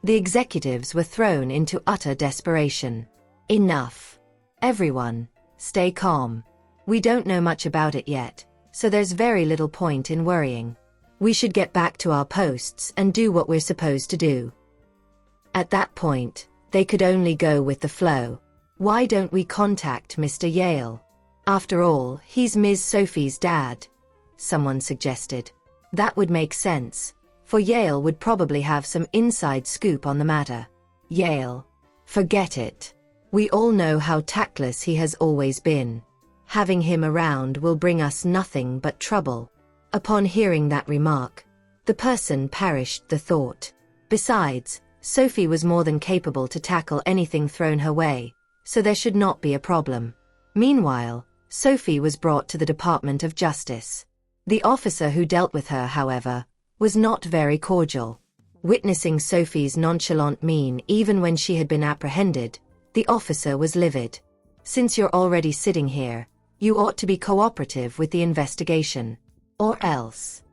The executives were thrown into utter desperation. Enough. Everyone, stay calm. We don't know much about it yet, so there's very little point in worrying. We should get back to our posts and do what we're supposed to do. At that point, they could only go with the flow. Why don't we contact Mr. Yale? After all, he's Ms. Sophie's dad, someone suggested. That would make sense, for Yale would probably have some inside scoop on the matter. Yale. Forget it. We all know how tactless he has always been. Having him around will bring us nothing but trouble. Upon hearing that remark, the person perished the thought. Besides, Sophie was more than capable to tackle anything thrown her way, so there should not be a problem. Meanwhile, Sophie was brought to the Department of Justice. The officer who dealt with her, however, was not very cordial. Witnessing Sophie's nonchalant mien even when she had been apprehended, the officer was livid. Since you're already sitting here, you ought to be cooperative with the investigation. Or else.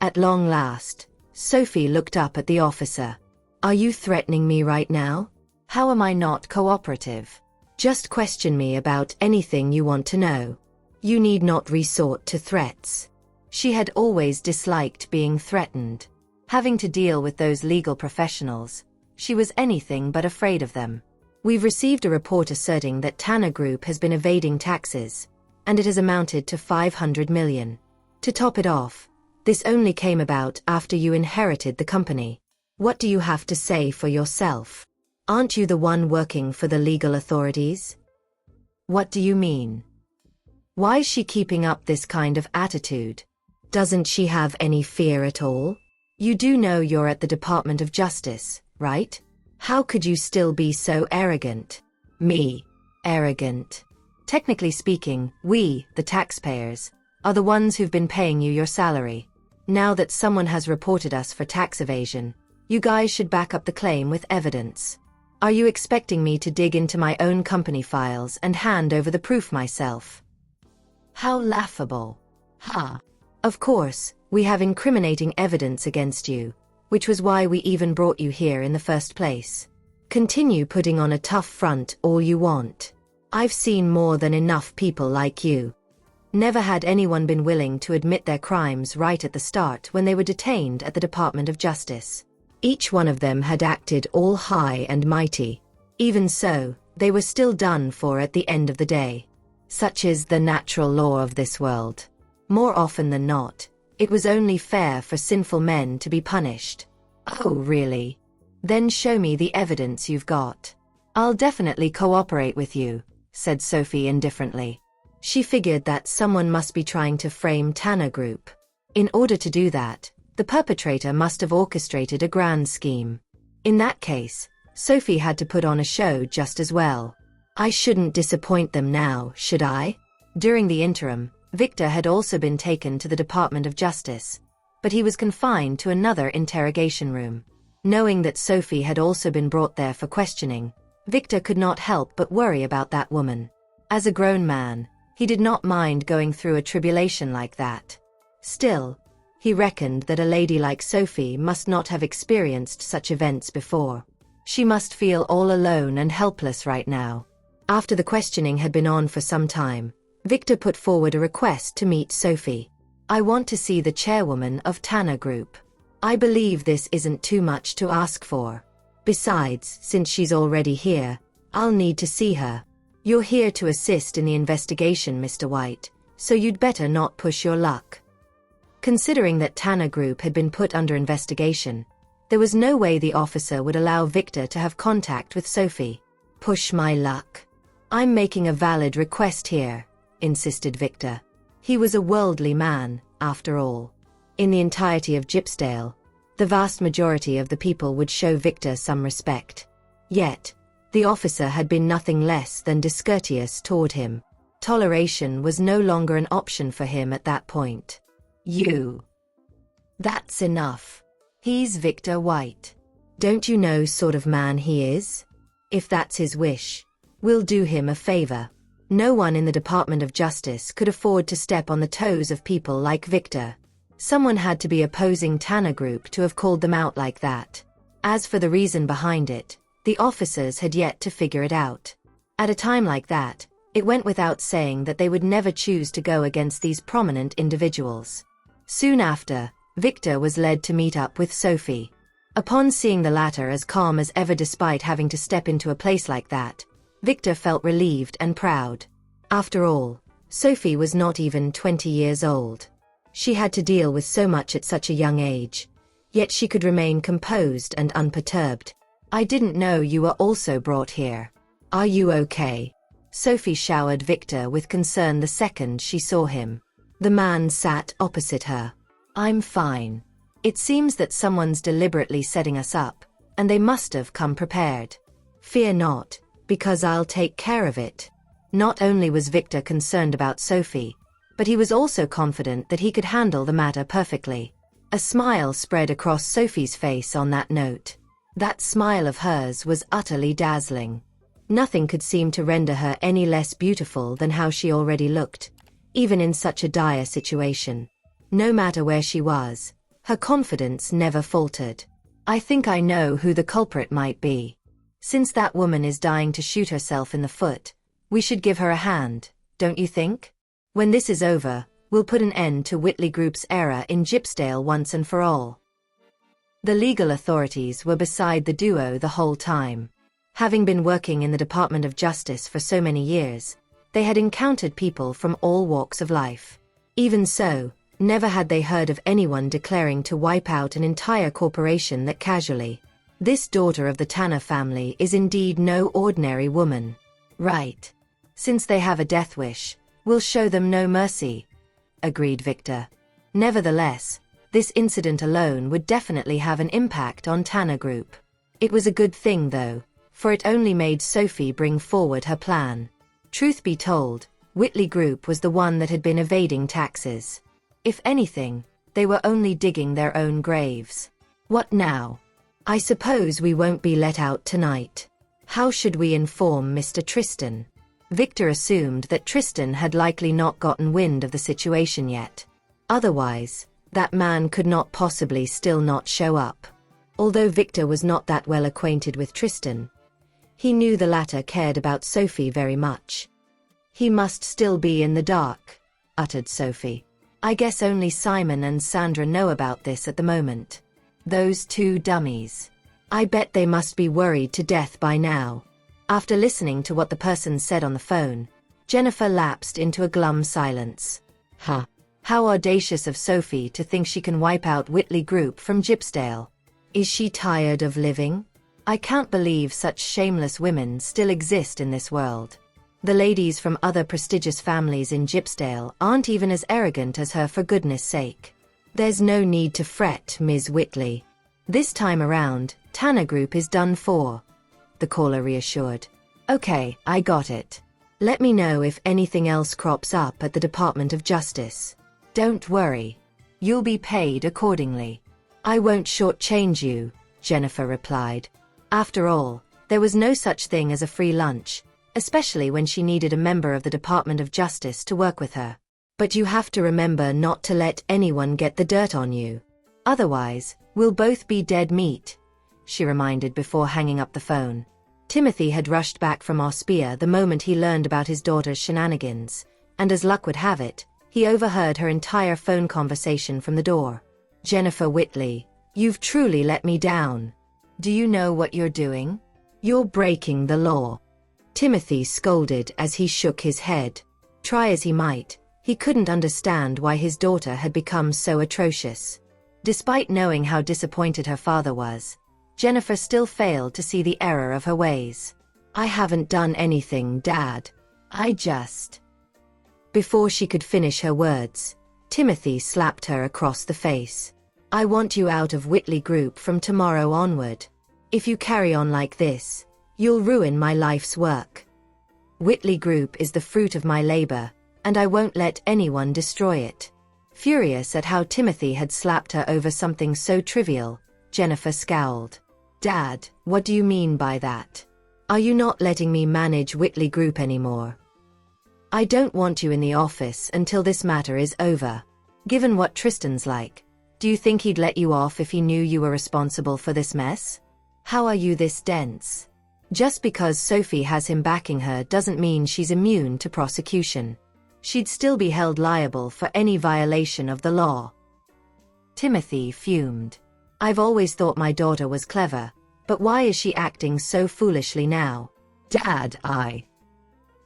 At long last, Sophie looked up at the officer. Are you threatening me right now? How am I not cooperative? Just question me about anything you want to know. You need not resort to threats. She had always disliked being threatened. Having to deal with those legal professionals, she was anything but afraid of them. We've received a report asserting that Tanner Group has been evading taxes, and it has amounted to 500 million. To top it off, this only came about after you inherited the company. What do you have to say for yourself? Aren't you the one working for the legal authorities? What do you mean? Why is she keeping up this kind of attitude? Doesn't she have any fear at all? You do know you're at the Department of Justice, right? How could you still be so arrogant? Me? Arrogant? Technically speaking, we, the taxpayers, are the ones who've been paying you your salary. Now that someone has reported us for tax evasion, you guys should back up the claim with evidence. Are you expecting me to dig into my own company files and hand over the proof myself? How laughable. Ha! Of course, we have incriminating evidence against you, which was why we even brought you here in the first place. Continue putting on a tough front all you want. I've seen more than enough people like you. Never had anyone been willing to admit their crimes right at the start when they were detained at the Department of Justice. Each one of them had acted all high and mighty. Even so, they were still done for at the end of the day. Such is the natural law of this world. More often than not, it was only fair for sinful men to be punished. Oh, really? Then show me the evidence you've got. I'll definitely cooperate with you, said Sophie indifferently. She figured that someone must be trying to frame Tanner Group. In order to do that, the perpetrator must have orchestrated a grand scheme. In that case, Sophie had to put on a show just as well. I shouldn't disappoint them now, should I? During the interim, Victor had also been taken to the Department of Justice, but he was confined to another interrogation room. Knowing that Sophie had also been brought there for questioning, Victor could not help but worry about that woman. As a grown man, he did not mind going through a tribulation like that. Still, he reckoned that a lady like Sophie must not have experienced such events before. She must feel all alone and helpless right now. After the questioning had been on for some time, Victor put forward a request to meet Sophie. I want to see the chairwoman of Tanner Group. I believe this isn't too much to ask for. Besides, since she's already here, I'll need to see her. You're here to assist in the investigation, Mr. White, so you'd better not push your luck. Considering that Tanner Group had been put under investigation, there was no way the officer would allow Victor to have contact with Sophie. Push my luck. I'm making a valid request here, insisted Victor. He was a worldly man, after all. In the entirety of Gypsdale, the vast majority of the people would show Victor some respect. Yet, the officer had been nothing less than discourteous toward him. Toleration was no longer an option for him at that point. You. That's enough. He's Victor White. Don't you know sort of man he is? If that's his wish, we'll do him a favor. No one in the Department of Justice could afford to step on the toes of people like Victor. Someone had to be opposing Tanner Group to have called them out like that. As for the reason behind it, the officers had yet to figure it out. At a time like that, it went without saying that they would never choose to go against these prominent individuals. Soon after, Victor was led to meet up with Sophie. Upon seeing the latter as calm as ever despite having to step into a place like that, Victor felt relieved and proud. After all, Sophie was not even 20 years old. She had to deal with so much at such a young age. Yet she could remain composed and unperturbed. I didn't know you were also brought here. Are you okay? Sophie showered Victor with concern the second she saw him. The man sat opposite her. I'm fine. It seems that someone's deliberately setting us up, and they must have come prepared. Fear not, because I'll take care of it. Not only was Victor concerned about Sophie, but he was also confident that he could handle the matter perfectly. A smile spread across Sophie's face on that note. That smile of hers was utterly dazzling. Nothing could seem to render her any less beautiful than how she already looked, even in such a dire situation. No matter where she was, her confidence never faltered. I think I know who the culprit might be. Since that woman is dying to shoot herself in the foot, we should give her a hand, don't you think? When this is over, We'll put an end to Whitley Group's era in Gypsdale once and for all. The legal authorities were beside the duo the whole time. Having been working in the Department of Justice for so many years, they had encountered people from all walks of life. Even so, never had they heard of anyone declaring to wipe out an entire corporation that casually. This daughter of the Tanner family is indeed no ordinary woman. Right. Since they have a death wish, we'll show them no mercy, agreed Victor. Nevertheless, this incident alone would definitely have an impact on Tanner Group. It was a good thing though, for it only made Sophie bring forward her plan. Truth be told, Whitley Group was the one that had been evading taxes. If anything, they were only digging their own graves. What now? I suppose we won't be let out tonight. How should we inform Mr. Tristan? Victor assumed that Tristan had likely not gotten wind of the situation yet. Otherwise, that man could not possibly still not show up. Although Victor was not that well acquainted with Tristan, he knew the latter cared about Sophie very much. He must still be in the dark, uttered Sophie. I guess only Simon and Sandra know about this at the moment. Those two dummies. I bet they must be worried to death by now. After listening to what the person said on the phone, Jennifer lapsed into a glum silence. Huh. How audacious of Sophie to think she can wipe out Whitley Group from Gypsdale. Is she tired of living? I can't believe such shameless women still exist in this world. The ladies from other prestigious families in Gypsdale aren't even as arrogant as her, for goodness sake. There's no need to fret, Ms. Whitley. This time around, Tanner Group is done for, the caller reassured. Okay, I got it. Let me know if anything else crops up at the Department of Justice. Don't worry. You'll be paid accordingly. I won't shortchange you, Jennifer replied. After all, there was no such thing as a free lunch, especially when she needed a member of the Department of Justice to work with her. But you have to remember not to let anyone get the dirt on you. Otherwise, we'll both be dead meat, she reminded before hanging up the phone. Timothy had rushed back from Ospia the moment he learned about his daughter's shenanigans, and as luck would have it, he overheard her entire phone conversation from the door. Jennifer Whitley, you've truly let me down. Do you know what you're doing? You're breaking the law. Timothy scolded as he shook his head. Try as he might, he couldn't understand why his daughter had become so atrocious. Despite knowing how disappointed her father was, Jennifer still failed to see the error of her ways. I haven't done anything, Dad. I just... Before she could finish her words, Timothy slapped her across the face. I want you out of Whitley Group from tomorrow onward. If you carry on like this, you'll ruin my life's work. Whitley Group is the fruit of my labor, and I won't let anyone destroy it. Furious at how Timothy had slapped her over something so trivial, Jennifer scowled. Dad, what do you mean by that? Are you not letting me manage Whitley Group anymore? I don't want you in the office until this matter is over. Given what Tristan's like, do you think he'd let you off if he knew you were responsible for this mess? How are you this dense? Just because Sophie has him backing her doesn't mean she's immune to prosecution. She'd still be held liable for any violation of the law. Timothy fumed. I've always thought my daughter was clever, but why is she acting so foolishly now? Dad,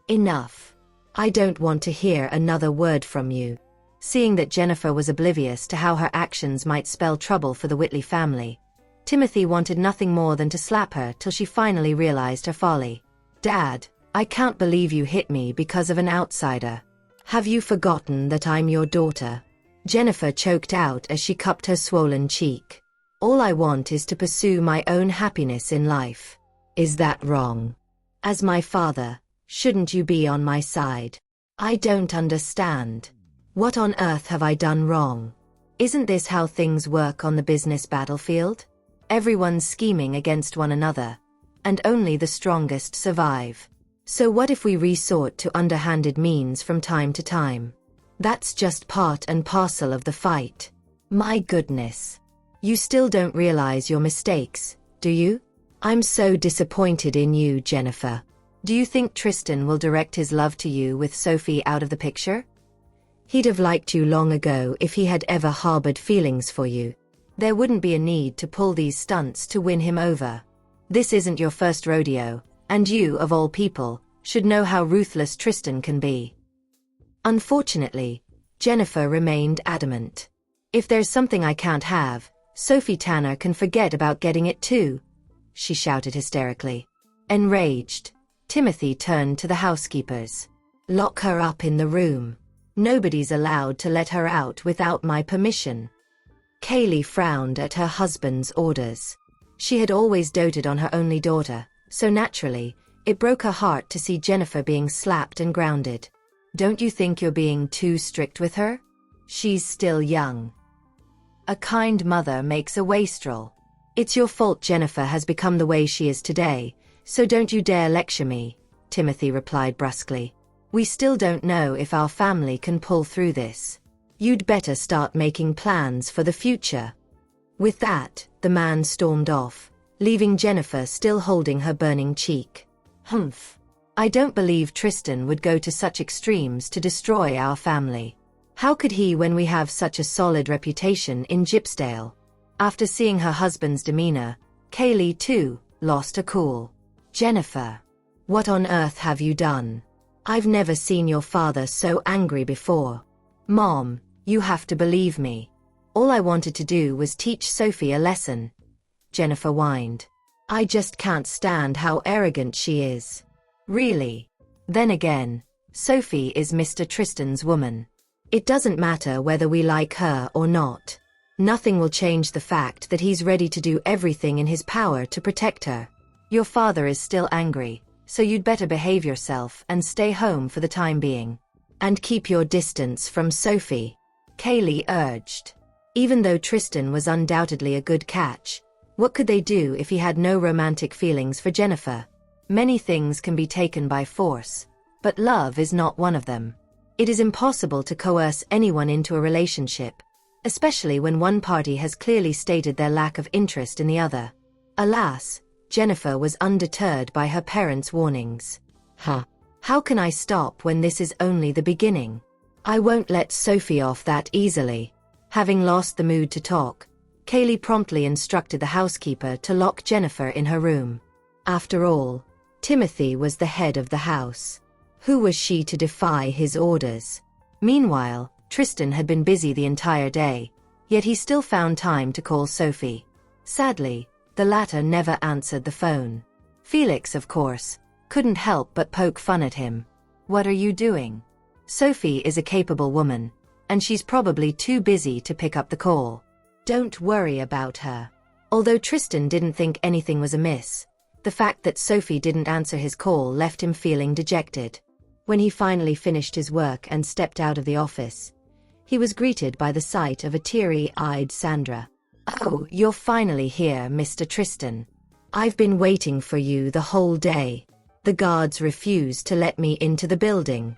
Enough. I don't want to hear another word from you. Seeing that Jennifer was oblivious to how her actions might spell trouble for the Whitley family, Timothy wanted nothing more than to slap her till she finally realized her folly. Dad, I can't believe you hit me because of an outsider. Have you forgotten that I'm your daughter? Jennifer choked out as she cupped her swollen cheek. All I want is to pursue my own happiness in life. Is that wrong? As my father, shouldn't you be on my side? I don't understand. What on earth have I done wrong? Isn't this how things work on the business battlefield? Everyone's scheming against one another, and only the strongest survive. So what if we resort to underhanded means from time to time? That's just part and parcel of the fight. My goodness. You still don't realize your mistakes, do you? I'm so disappointed in you, Jennifer. Do you think Tristan will direct his love to you with Sophie out of the picture? He'd have liked you long ago if he had ever harbored feelings for you. There wouldn't be a need to pull these stunts to win him over. This isn't your first rodeo, and you, of all people, should know how ruthless Tristan can be. Unfortunately, Jennifer remained adamant. If there's something I can't have, Sophie Tanner can forget about getting it too, she shouted hysterically. Enraged, Timothy turned to the housekeepers. Lock her up in the room. Nobody's allowed to let her out without my permission. Kaylee frowned at her husband's orders. She had always doted on her only daughter, so naturally, it broke her heart to see Jennifer being slapped and grounded. Don't you think you're being too strict with her? She's still young. A kind mother makes a wastrel. It's your fault Jennifer has become the way she is today, so don't you dare lecture me, Timothy replied brusquely. We still don't know if our family can pull through this. You'd better start making plans for the future. With that, the man stormed off, leaving Jennifer still holding her burning cheek. Humph. I don't believe Tristan would go to such extremes to destroy our family. How could he when we have such a solid reputation in Gypsdale? After seeing her husband's demeanor, Kaylee, too, lost her cool. Jennifer, what on earth have you done? I've never seen your father so angry before. Mom, you have to believe me. All I wanted to do was teach Sophie a lesson. Jennifer whined. I just can't stand how arrogant she is. Really? Then again, Sophie is Mr. Tristan's woman. It doesn't matter whether we like her or not. Nothing will change the fact that he's ready to do everything in his power to protect her. Your father is still angry, so you'd better behave yourself and stay home for the time being. And keep your distance from Sophie, Kaylee urged. Even though Tristan was undoubtedly a good catch, what could they do if he had no romantic feelings for Jennifer? Many things can be taken by force, but love is not one of them. It is impossible to coerce anyone into a relationship, especially when one party has clearly stated their lack of interest in the other. Alas, Jennifer was undeterred by her parents' warnings. How can I stop when this is only the beginning? I won't let Sophie off that easily. Having lost the mood to talk, Kaylee promptly instructed the housekeeper to lock Jennifer in her room. After all, Timothy was the head of the house. Who was she to defy his orders? Meanwhile, Tristan had been busy the entire day, yet he still found time to call Sophie. Sadly, the latter never answered the phone. Felix, of course, couldn't help but poke fun at him. What are you doing? Sophie is a capable woman, and she's probably too busy to pick up the call. Don't worry about her. Although Tristan didn't think anything was amiss, the fact that Sophie didn't answer his call left him feeling dejected. When he finally finished his work and stepped out of the office, he was greeted by the sight of a teary-eyed Sandra. Oh, you're finally here, Mr. Tristan. I've been waiting for you the whole day. The guards refused to let me into the building.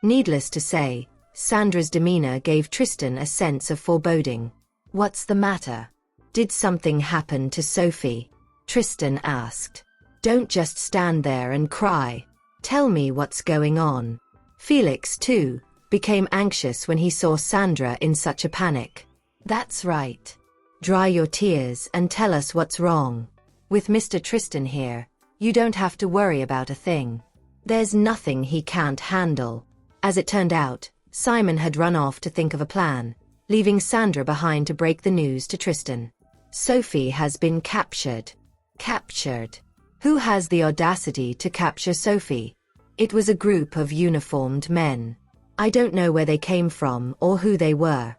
Needless to say, Sandra's demeanor gave Tristan a sense of foreboding. What's the matter? Did something happen to Sophie? Tristan asked. Don't just stand there and cry. Tell me what's going on. Felix, too, became anxious when he saw Sandra in such a panic. That's right. Dry your tears and tell us what's wrong. With Mr. Tristan here, you don't have to worry about a thing. There's nothing he can't handle. As it turned out, Simon had run off to think of a plan, leaving Sandra behind to break the news to Tristan. Sophie has been captured. Captured? Who has the audacity to capture Sophie? It was a group of uniformed men. I don't know where they came from or who they were.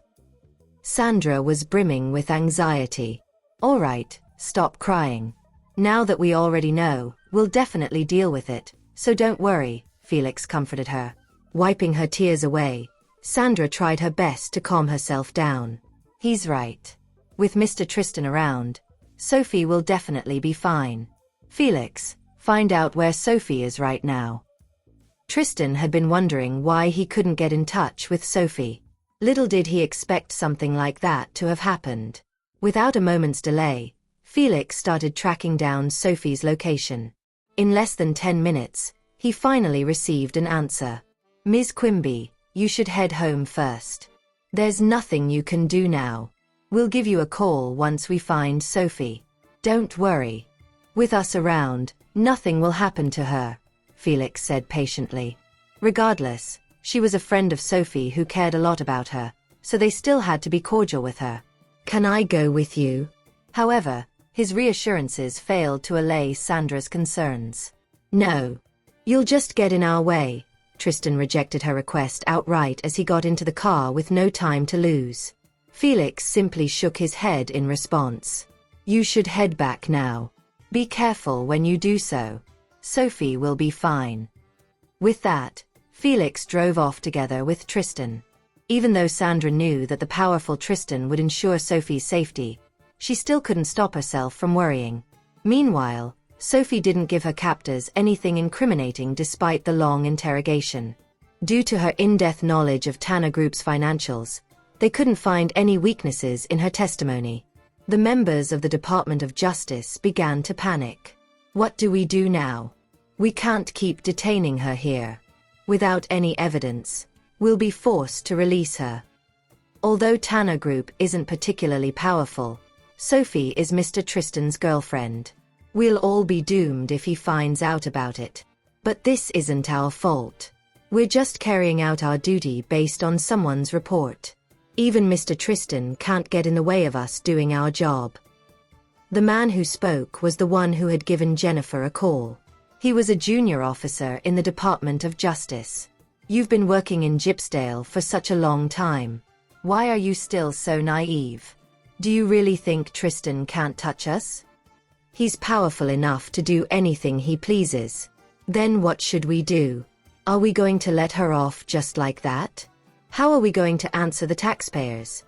Sandra was brimming with anxiety. All right, stop crying. Now that we already know, we'll definitely deal with it, so don't worry, Felix comforted her. Wiping her tears away, Sandra tried her best to calm herself down. He's right. With Mr. Tristan around, Sophie will definitely be fine. Felix, find out where Sophie is right now. Tristan had been wondering why he couldn't get in touch with Sophie. Little did he expect something like that to have happened. Without a moment's delay, Felix started tracking down Sophie's location. In less than 10 minutes, he finally received an answer. Ms. Quimby, You should head home first. There's nothing you can do now. We'll give you a call once we find Sophie. Don't worry. With us around, nothing will happen to her, Felix said patiently. Regardless, she was a friend of Sophie who cared a lot about her, so they still had to be cordial with her. Can I go with you? However, his reassurances failed to allay Sandra's concerns. No. You'll just get in our way. Tristan rejected her request outright as he got into the car with no time to lose. Felix simply shook his head in response. You should head back now. Be careful when you do so. Sophie will be fine. With that, Felix drove off together with Tristan. Even though Sandra knew that the powerful Tristan would ensure Sophie's safety, she still couldn't stop herself from worrying. Meanwhile, Sophie didn't give her captors anything incriminating despite the long interrogation. Due to her in-depth knowledge of Tanner Group's financials, they couldn't find any weaknesses in her testimony. The members of the Department of Justice began to panic. What do we do now? We can't keep detaining her here. Without any evidence, we'll be forced to release her. Although Tanner Group isn't particularly powerful, Sophie is Mr. Tristan's girlfriend. We'll all be doomed if he finds out about it. But this isn't our fault. We're just carrying out our duty based on someone's report. Even Mr. Tristan can't get in the way of us doing our job. The man who spoke was the one who had given Jennifer a call. He was a junior officer in the Department of Justice. You've been working in Gypsdale for such a long time. Why are you still so naive? Do you really think Tristan can't touch us? He's powerful enough to do anything he pleases. Then what should we do? Are we going to let her off just like that? How are we going to answer the taxpayers?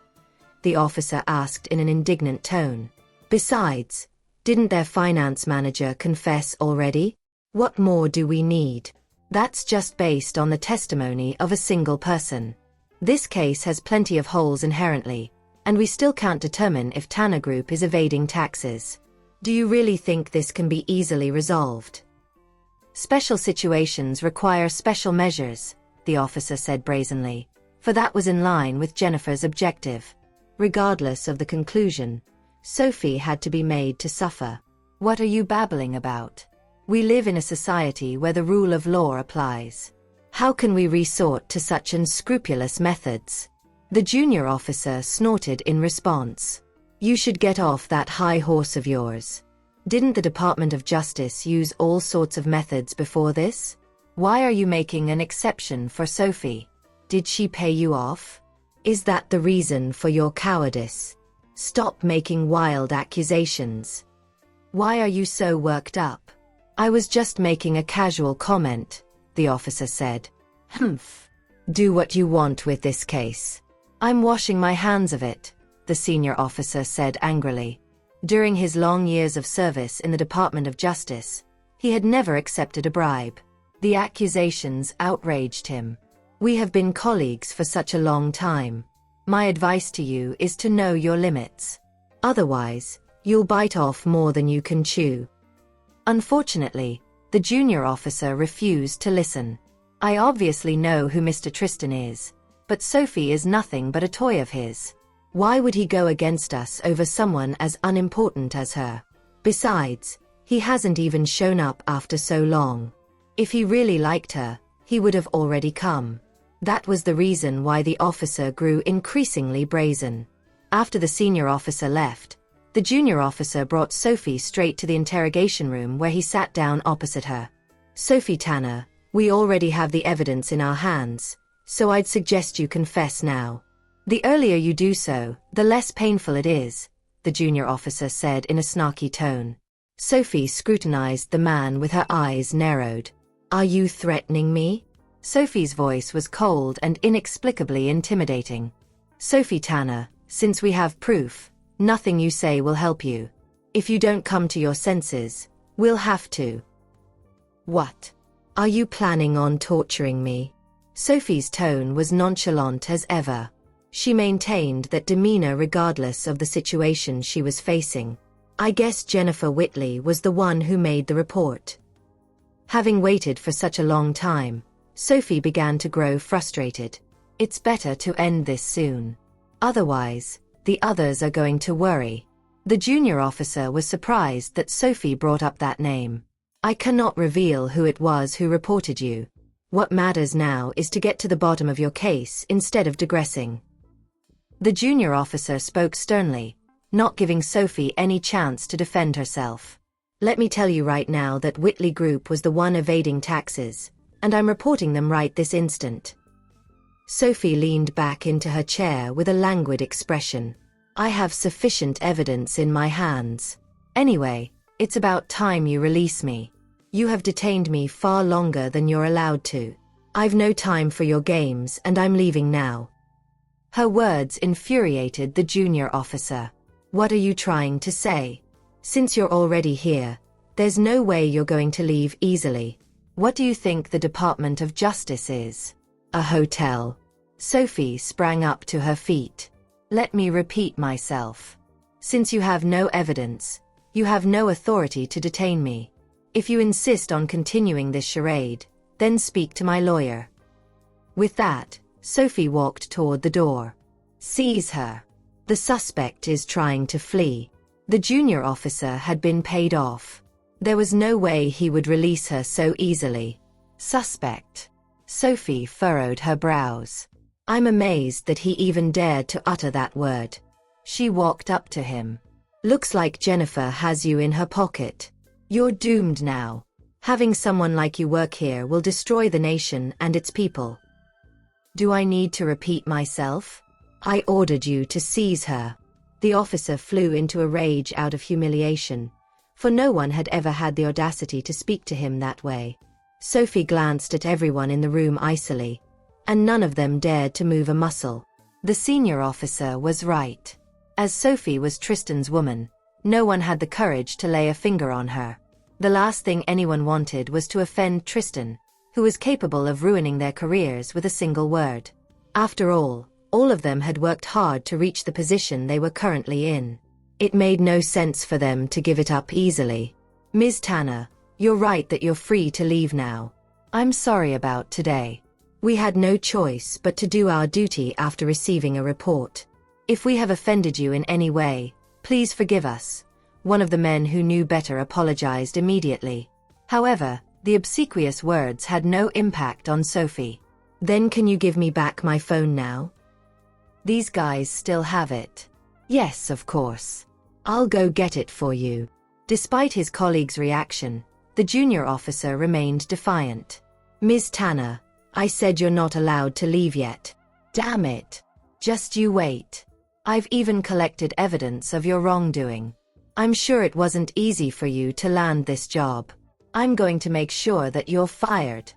The officer asked in an indignant tone. Besides, didn't their finance manager confess already? What more do we need? That's just based on the testimony of a single person. This case has plenty of holes inherently, and we still can't determine if Tanner Group is evading taxes. Do you really think this can be easily resolved? Special situations require special measures, the officer said brazenly, for that was in line with Jennifer's objective. Regardless of the conclusion, Sophie had to be made to suffer. What are you babbling about? We live in a society where the rule of law applies. How can we resort to such unscrupulous methods? The junior officer snorted in response. You should get off that high horse of yours. Didn't the Department of Justice use all sorts of methods before this? Why are you making an exception for Sophie? Did she pay you off? Is that the reason for your cowardice? Stop making wild accusations. Why are you so worked up? I was just making a casual comment, the officer said. Humph. Do what you want with this case. I'm washing my hands of it, the senior officer said angrily. During his long years of service in the Department of Justice, he had never accepted a bribe. The accusations outraged him. We have been colleagues for such a long time. My advice to you is to know your limits. Otherwise, you'll bite off more than you can chew. Unfortunately, the junior officer refused to listen. I obviously know who Mr. Tristan is, but Sophie is nothing but a toy of his. Why would he go against us over someone as unimportant as her? Besides, he hasn't even shown up after so long. If he really liked her, he would have already come. That was the reason why the officer grew increasingly brazen. After the senior officer left, the junior officer brought Sophie straight to the interrogation room where he sat down opposite her. Sophie Tanner, we already have the evidence in our hands, so I'd suggest you confess now. The earlier you do so, the less painful it is, the junior officer said in a snarky tone. Sophie scrutinized the man with her eyes narrowed. Are you threatening me? Sophie's voice was cold and inexplicably intimidating. Sophie Tanner, since we have proof, nothing you say will help you. If you don't come to your senses, we'll have to. What? Are you planning on torturing me? Sophie's tone was nonchalant as ever. She maintained that demeanor regardless of the situation she was facing. I guess Jennifer Whitley was the one who made the report. Having waited for such a long time, Sophie began to grow frustrated. It's better to end this soon. Otherwise, the others are going to worry. The junior officer was surprised that Sophie brought up that name. I cannot reveal who it was who reported you. What matters now is to get to the bottom of your case instead of digressing. The junior officer spoke sternly, not giving Sophie any chance to defend herself. Let me tell you right now that Whitley Group was the one evading taxes, and I'm reporting them right this instant. Sophie leaned back into her chair with a languid expression. I have sufficient evidence in my hands. Anyway, it's about time you release me. You have detained me far longer than you're allowed to. I've no time for your games and I'm leaving now. Her words infuriated the junior officer. What are you trying to say? Since you're already here, there's no way you're going to leave easily. What do you think the Department of Justice is? A hotel. Sophie sprang up to her feet. Let me repeat myself. Since you have no evidence, you have no authority to detain me. If you insist on continuing this charade, then speak to my lawyer. With that, Sophie walked toward the door. Seize her. The suspect is trying to flee. The junior officer had been paid off. There was no way he would release her so easily. Suspect. Sophie furrowed her brows. I'm amazed that he even dared to utter that word. She walked up to him. Looks like Jennifer has you in her pocket. You're doomed now. Having someone like you work here will destroy the nation and its people. Do I need to repeat myself? I ordered you to seize her. The officer flew into a rage out of humiliation, for no one had ever had the audacity to speak to him that way. Sophie glanced at everyone in the room icily, and none of them dared to move a muscle. The senior officer was right. As Sophie was Tristan's woman, no one had the courage to lay a finger on her. The last thing anyone wanted was to offend Tristan, who was capable of ruining their careers with a single word. After all of them had worked hard to reach the position they were currently in. It made no sense for them to give it up easily. Ms. Tanner, you're right that you're free to leave now. I'm sorry about today. We had no choice but to do our duty after receiving a report. If we have offended you in any way, please forgive us. One of the men who knew better apologized immediately. However, the obsequious words had no impact on Sophie. Then can you give me back my phone now? These guys still have it. Yes, of course. I'll go get it for you. Despite his colleague's reaction, the junior officer remained defiant. Ms. Tanner, I said you're not allowed to leave yet. Damn it. Just you wait. I've even collected evidence of your wrongdoing. I'm sure it wasn't easy for you to land this job. I'm going to make sure that you're fired.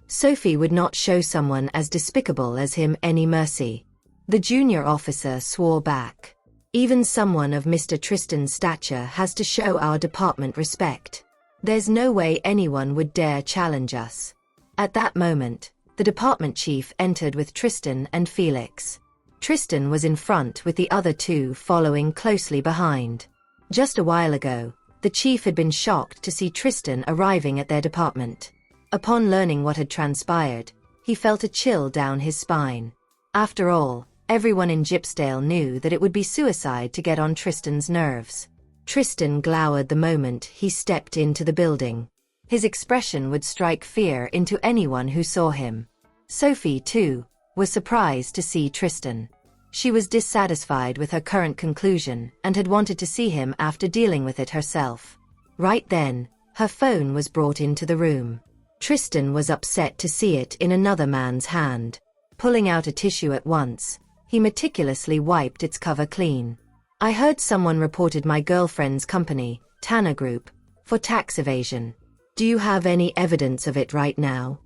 Sophie would not show someone as despicable as him any mercy. The junior officer swore back. Even someone of Mr. Tristan's stature has to show our department respect. There's no way anyone would dare challenge us. At that moment, the department chief entered with Tristan and Felix. Tristan was in front with the other two following closely behind. Just a while ago, the chief had been shocked to see Tristan arriving at their department. Upon learning what had transpired, he felt a chill down his spine. After all, everyone in Gypsdale knew that it would be suicide to get on Tristan's nerves. Tristan glowered the moment he stepped into the building. His expression would strike fear into anyone who saw him. Sophie, too, was surprised to see Tristan. She was dissatisfied with her current conclusion and had wanted to see him after dealing with it herself. Right then, her phone was brought into the room. Tristan was upset to see it in another man's hand. Pulling out a tissue at once, he meticulously wiped its cover clean. I heard someone reported my girlfriend's company, Tanner Group, for tax evasion. Do you have any evidence of it right now?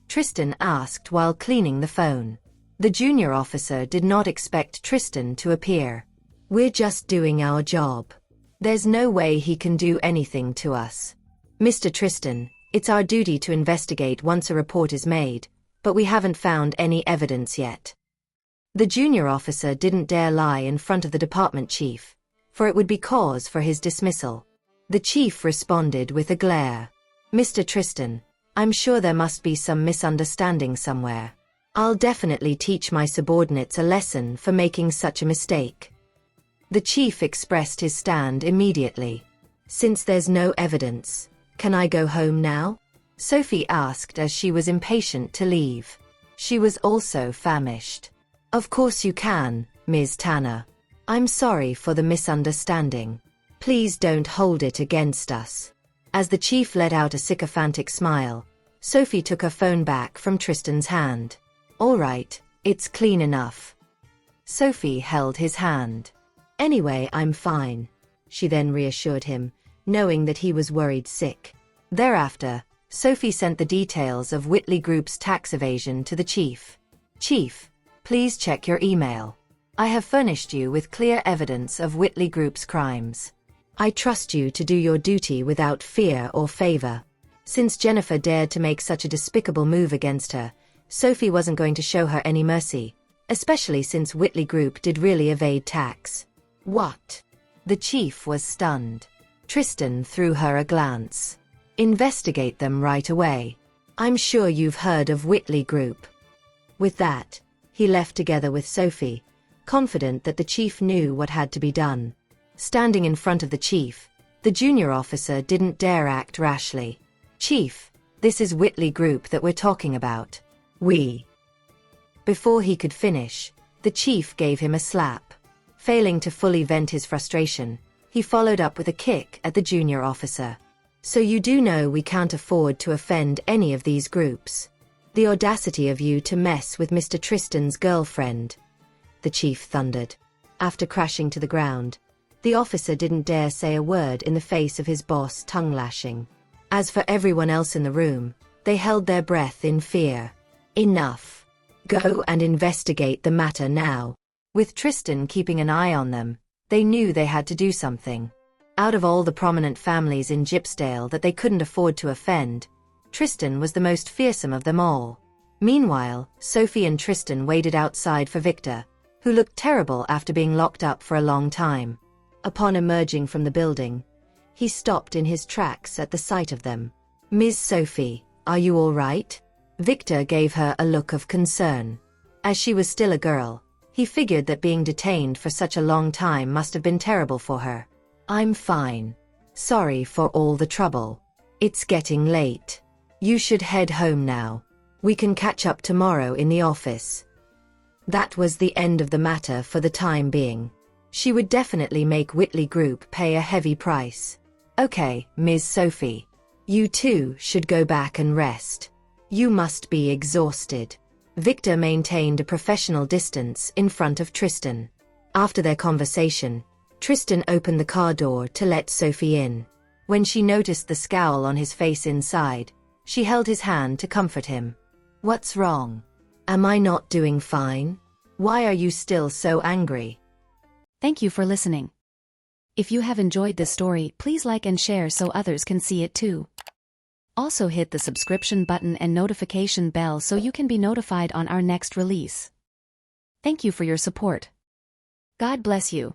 Tristan asked while cleaning the phone. The junior officer did not expect Tristan to appear. We're just doing our job. There's no way he can do anything to us. Mr. Tristan, it's our duty to investigate once a report is made, but we haven't found any evidence yet. The junior officer didn't dare lie in front of the department chief, for it would be cause for his dismissal. The chief responded with a glare. Mr. Tristan, I'm sure there must be some misunderstanding somewhere. I'll definitely teach my subordinates a lesson for making such a mistake. The chief expressed his stand immediately. Since there's no evidence, can I go home now? Sophie asked as she was impatient to leave. She was also famished. Of course you can, Ms. Tanner. I'm sorry for the misunderstanding. Please don't hold it against us. As the chief let out a sycophantic smile, Sophie took her phone back from Tristan's hand. All right, it's clean enough. Sophie held his hand. Anyway, I'm fine, she then reassured him, knowing that he was worried sick. Thereafter, Sophie sent the details of Whitley Group's tax evasion to the chief. Chief, please check your email. I have furnished you with clear evidence of Whitley Group's crimes. I trust you to do your duty without fear or favor. Since Jennifer dared to make such a despicable move against her, Sophie wasn't going to show her any mercy, especially since Whitley Group did really evade tax. What? The chief was stunned. Tristan threw her a glance. Investigate them right away. I'm sure you've heard of Whitley Group. With that, he left together with Sophie, confident that the chief knew what had to be done. Standing in front of the chief, the junior officer didn't dare act rashly. Chief, this is Whitley Group that we're talking about. Before he could finish, the chief gave him a slap. Failing to fully vent his frustration, he followed up with a kick at the junior officer. So you do know we can't afford to offend any of these groups. The audacity of you to mess with Mr. Tristan's girlfriend, the chief thundered. After crashing to the ground, the officer didn't dare say a word in the face of his boss tongue-lashing. As for everyone else in the room, they held their breath in fear. Enough. Go and investigate the matter now. With Tristan keeping an eye on them, they knew they had to do something. Out of all the prominent families in Gypsdale that they couldn't afford to offend, Tristan was the most fearsome of them all. Meanwhile, Sophie and Tristan waited outside for Victor, who looked terrible after being locked up for a long time. Upon emerging from the building, he stopped in his tracks at the sight of them. Ms. Sophie, are you all right? Victor gave her a look of concern. As she was still a girl, he figured that being detained for such a long time must have been terrible for her. I'm fine. Sorry for all the trouble. It's getting late. You should head home now. We can catch up tomorrow in the office. That was the end of the matter for the time being. She would definitely make Whitley Group pay a heavy price. Okay, Ms. Sophie. You too should go back and rest. You must be exhausted. Victor maintained a professional distance in front of Tristan. After their conversation, Tristan opened the car door to let Sophie in. When she noticed the scowl on his face inside, she held his hand to comfort him. What's wrong? Am I not doing fine? Why are you still so angry? Thank you for listening. If you have enjoyed this story, please like and share so others can see it too. Also hit the subscription button and notification bell so you can be notified on our next release. Thank you for your support. God bless you.